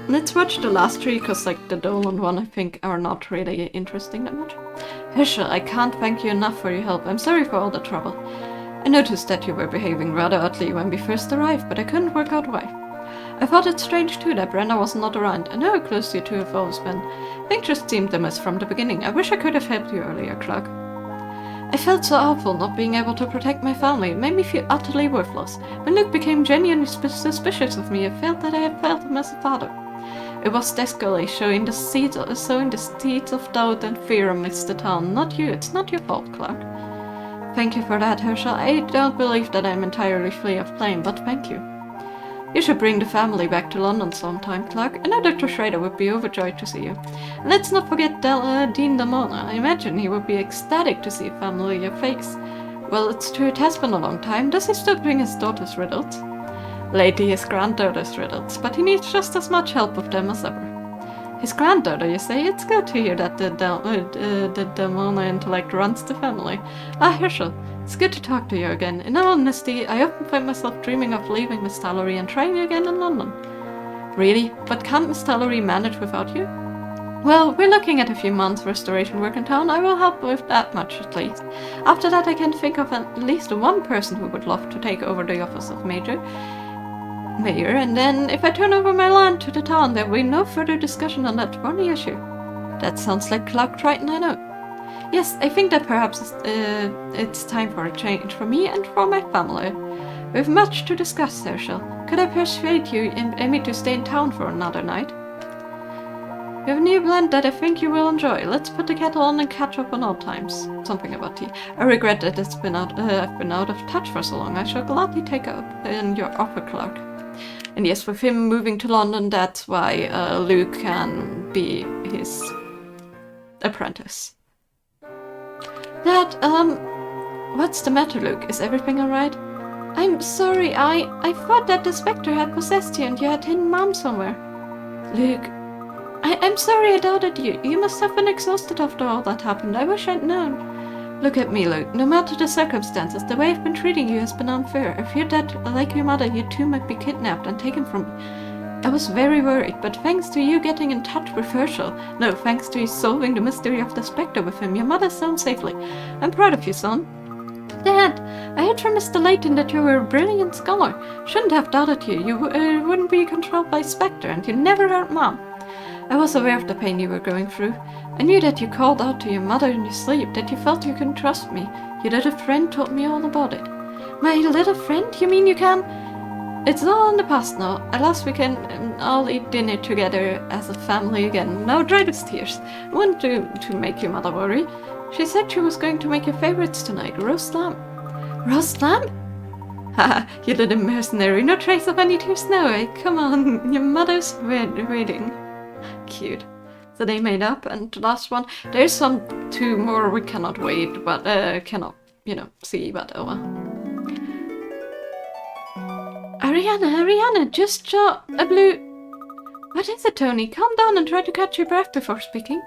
Let's watch the last three, because like the Dolan one I think are not really interesting that much. Herschel, I can't thank you enough for your help. I'm sorry for all the trouble. I noticed that you were behaving rather oddly when we first arrived, but I couldn't work out why. I thought it strange too that Brenda was not around. I know how close you two have always been. Things just seemed amiss from the beginning. I wish I could have helped you earlier, Clark. I felt so awful not being able to protect my family. It made me feel utterly worthless. When Luke became genuinely suspicious of me, I felt that I had failed him as a father. It was Descalé sowing the seeds of doubt and fear amidst the town. Not you. It's not your fault, Clark. Thank you for that, Herschel. I don't believe that I'm entirely free of blame, but thank you. You should bring the family back to London sometime, Clark. I know Dr. Schrader would be overjoyed to see you. And let's not forget Dean Damona. I imagine he would be ecstatic to see a familiar face. Well, it's true it has been a long time. Does he still bring his daughter's riddles? Lately his granddaughter's riddles, but he needs just as much help with them as ever. His granddaughter, you say? It's good to hear that the Damona intellect runs the family. Ah, Herschel. It's good to talk to you again. In all honesty, I often find myself dreaming of leaving Miss Tallery and trying again in London. Really? But can't Miss Tallery manage without you? Well, we're looking at a few months restoration work in town. I will help with that much at least. After that I can think of at least one person who would love to take over the office of Mayor, and then if I turn over my land to the town, there will be no further discussion on that thorny issue. That sounds like Clark Triton, I know. Yes, I think that perhaps it's time for a change for me and for my family. We have much to discuss, Herschel. Could I persuade you and Emmy to stay in town for another night? We have a new blend that I think you will enjoy. Let's put the kettle on and catch up on old times. Something about tea. I regret that I've been out of touch for so long. I shall gladly take up your offer, Clark. And yes, with him moving to London, that's why Luke can be his apprentice. That, what's the matter, Luke? Is everything alright? I'm sorry, I thought that the Spectre had possessed you and you had hidden Mom somewhere. Luke, I'm sorry I doubted you. You must have been exhausted after all that happened. I wish I'd known. Look at me, Luke. No matter the circumstances, the way I've been treating you has been unfair. I feared that, like your mother, you too might be kidnapped and taken from me. I was very worried, but thanks to you getting in touch with Herschel, no, thanks to you solving the mystery of the Spectre with him, your mother's home safely. I'm proud of you, son. Dad, I heard from Mr. Layton that you were a brilliant scholar. Shouldn't have doubted you. You wouldn't be controlled by Spectre, and you never hurt Mom. I was aware of the pain you were going through. I knew that you called out to your mother in your sleep, that you felt you couldn't trust me. Your little friend told me all about it. My little friend? You mean you can? It's all in the past now. At last we can all eat dinner together as a family again. Now dry those tears. I want to make your mother worry. She said she was going to make your favorites tonight, roast lamb. Roast lamb? Haha, you little mercenary. No trace of any tears now, eh? Come on, your mother's waiting. Cute. So they made up, and the last one, there's some 2 more we cannot wait, but cannot, see, but oh well. Ariana, just saw a blue... What is it, Tony? Calm down and try to catch your breath before speaking.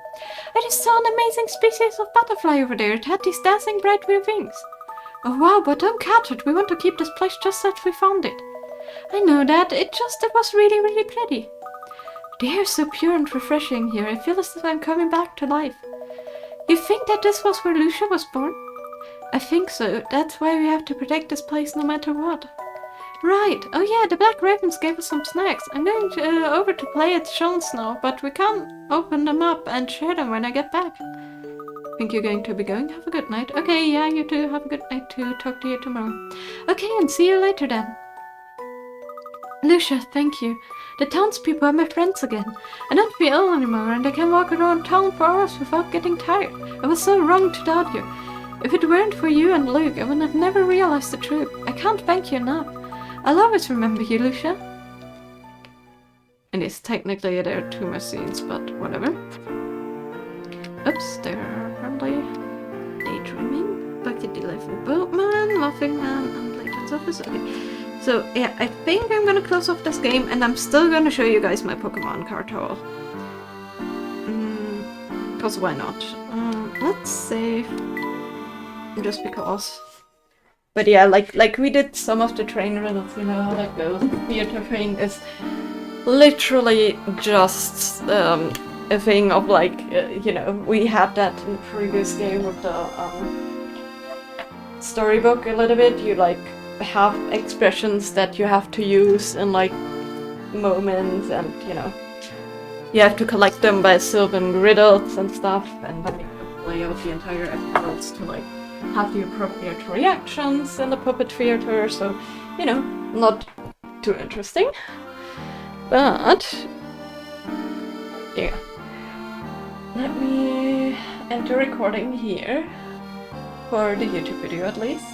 I just saw an amazing species of butterfly over there. It had these dazzling bright blue wings. Oh wow, but don't catch it. We want to keep this place just as we found it. I know that. It was really, really pretty. The air is so pure and refreshing here. I feel as if I'm coming back to life. You think that this was where Lucia was born? I think so. That's why we have to protect this place no matter what. Right. Oh yeah, the Black Ravens gave us some snacks. I'm going over to play at Sean's now, but we can't open them up and share them when I get back. Think you're going to be going? Have a good night. Okay, yeah, you too. Have a good night too. Talk to you tomorrow. Okay, and see you later then. Lucia, thank you. The townspeople are my friends again. I don't feel ill anymore and I can walk around town for hours without getting tired. I was so wrong to doubt you. If it weren't for you and Luke, I would have never realized the truth. I can't thank you enough. I'll always remember you, Lucia. And yes, technically there are 2 more scenes, but whatever. Oops, there are apparently Daydreaming, Bucket 11 Boatman, Laughing Man, and Layton's office. Okay. So yeah, I think I'm gonna close off this game, and I'm still gonna show you guys my Pokemon card haul. Cause why not? Let's save. Just because. But yeah, like we did some of the train riddles, you know how that goes. Theater train is literally just a thing of like, we had that in the previous game with the storybook a little bit. You like have expressions that you have to use in like moments, and you have to collect them by solving riddles and stuff, and then you play out the entire episodes to like have the appropriate reactions in the puppet theater. So not too interesting, but yeah. Let me enter recording here for the YouTube video at least.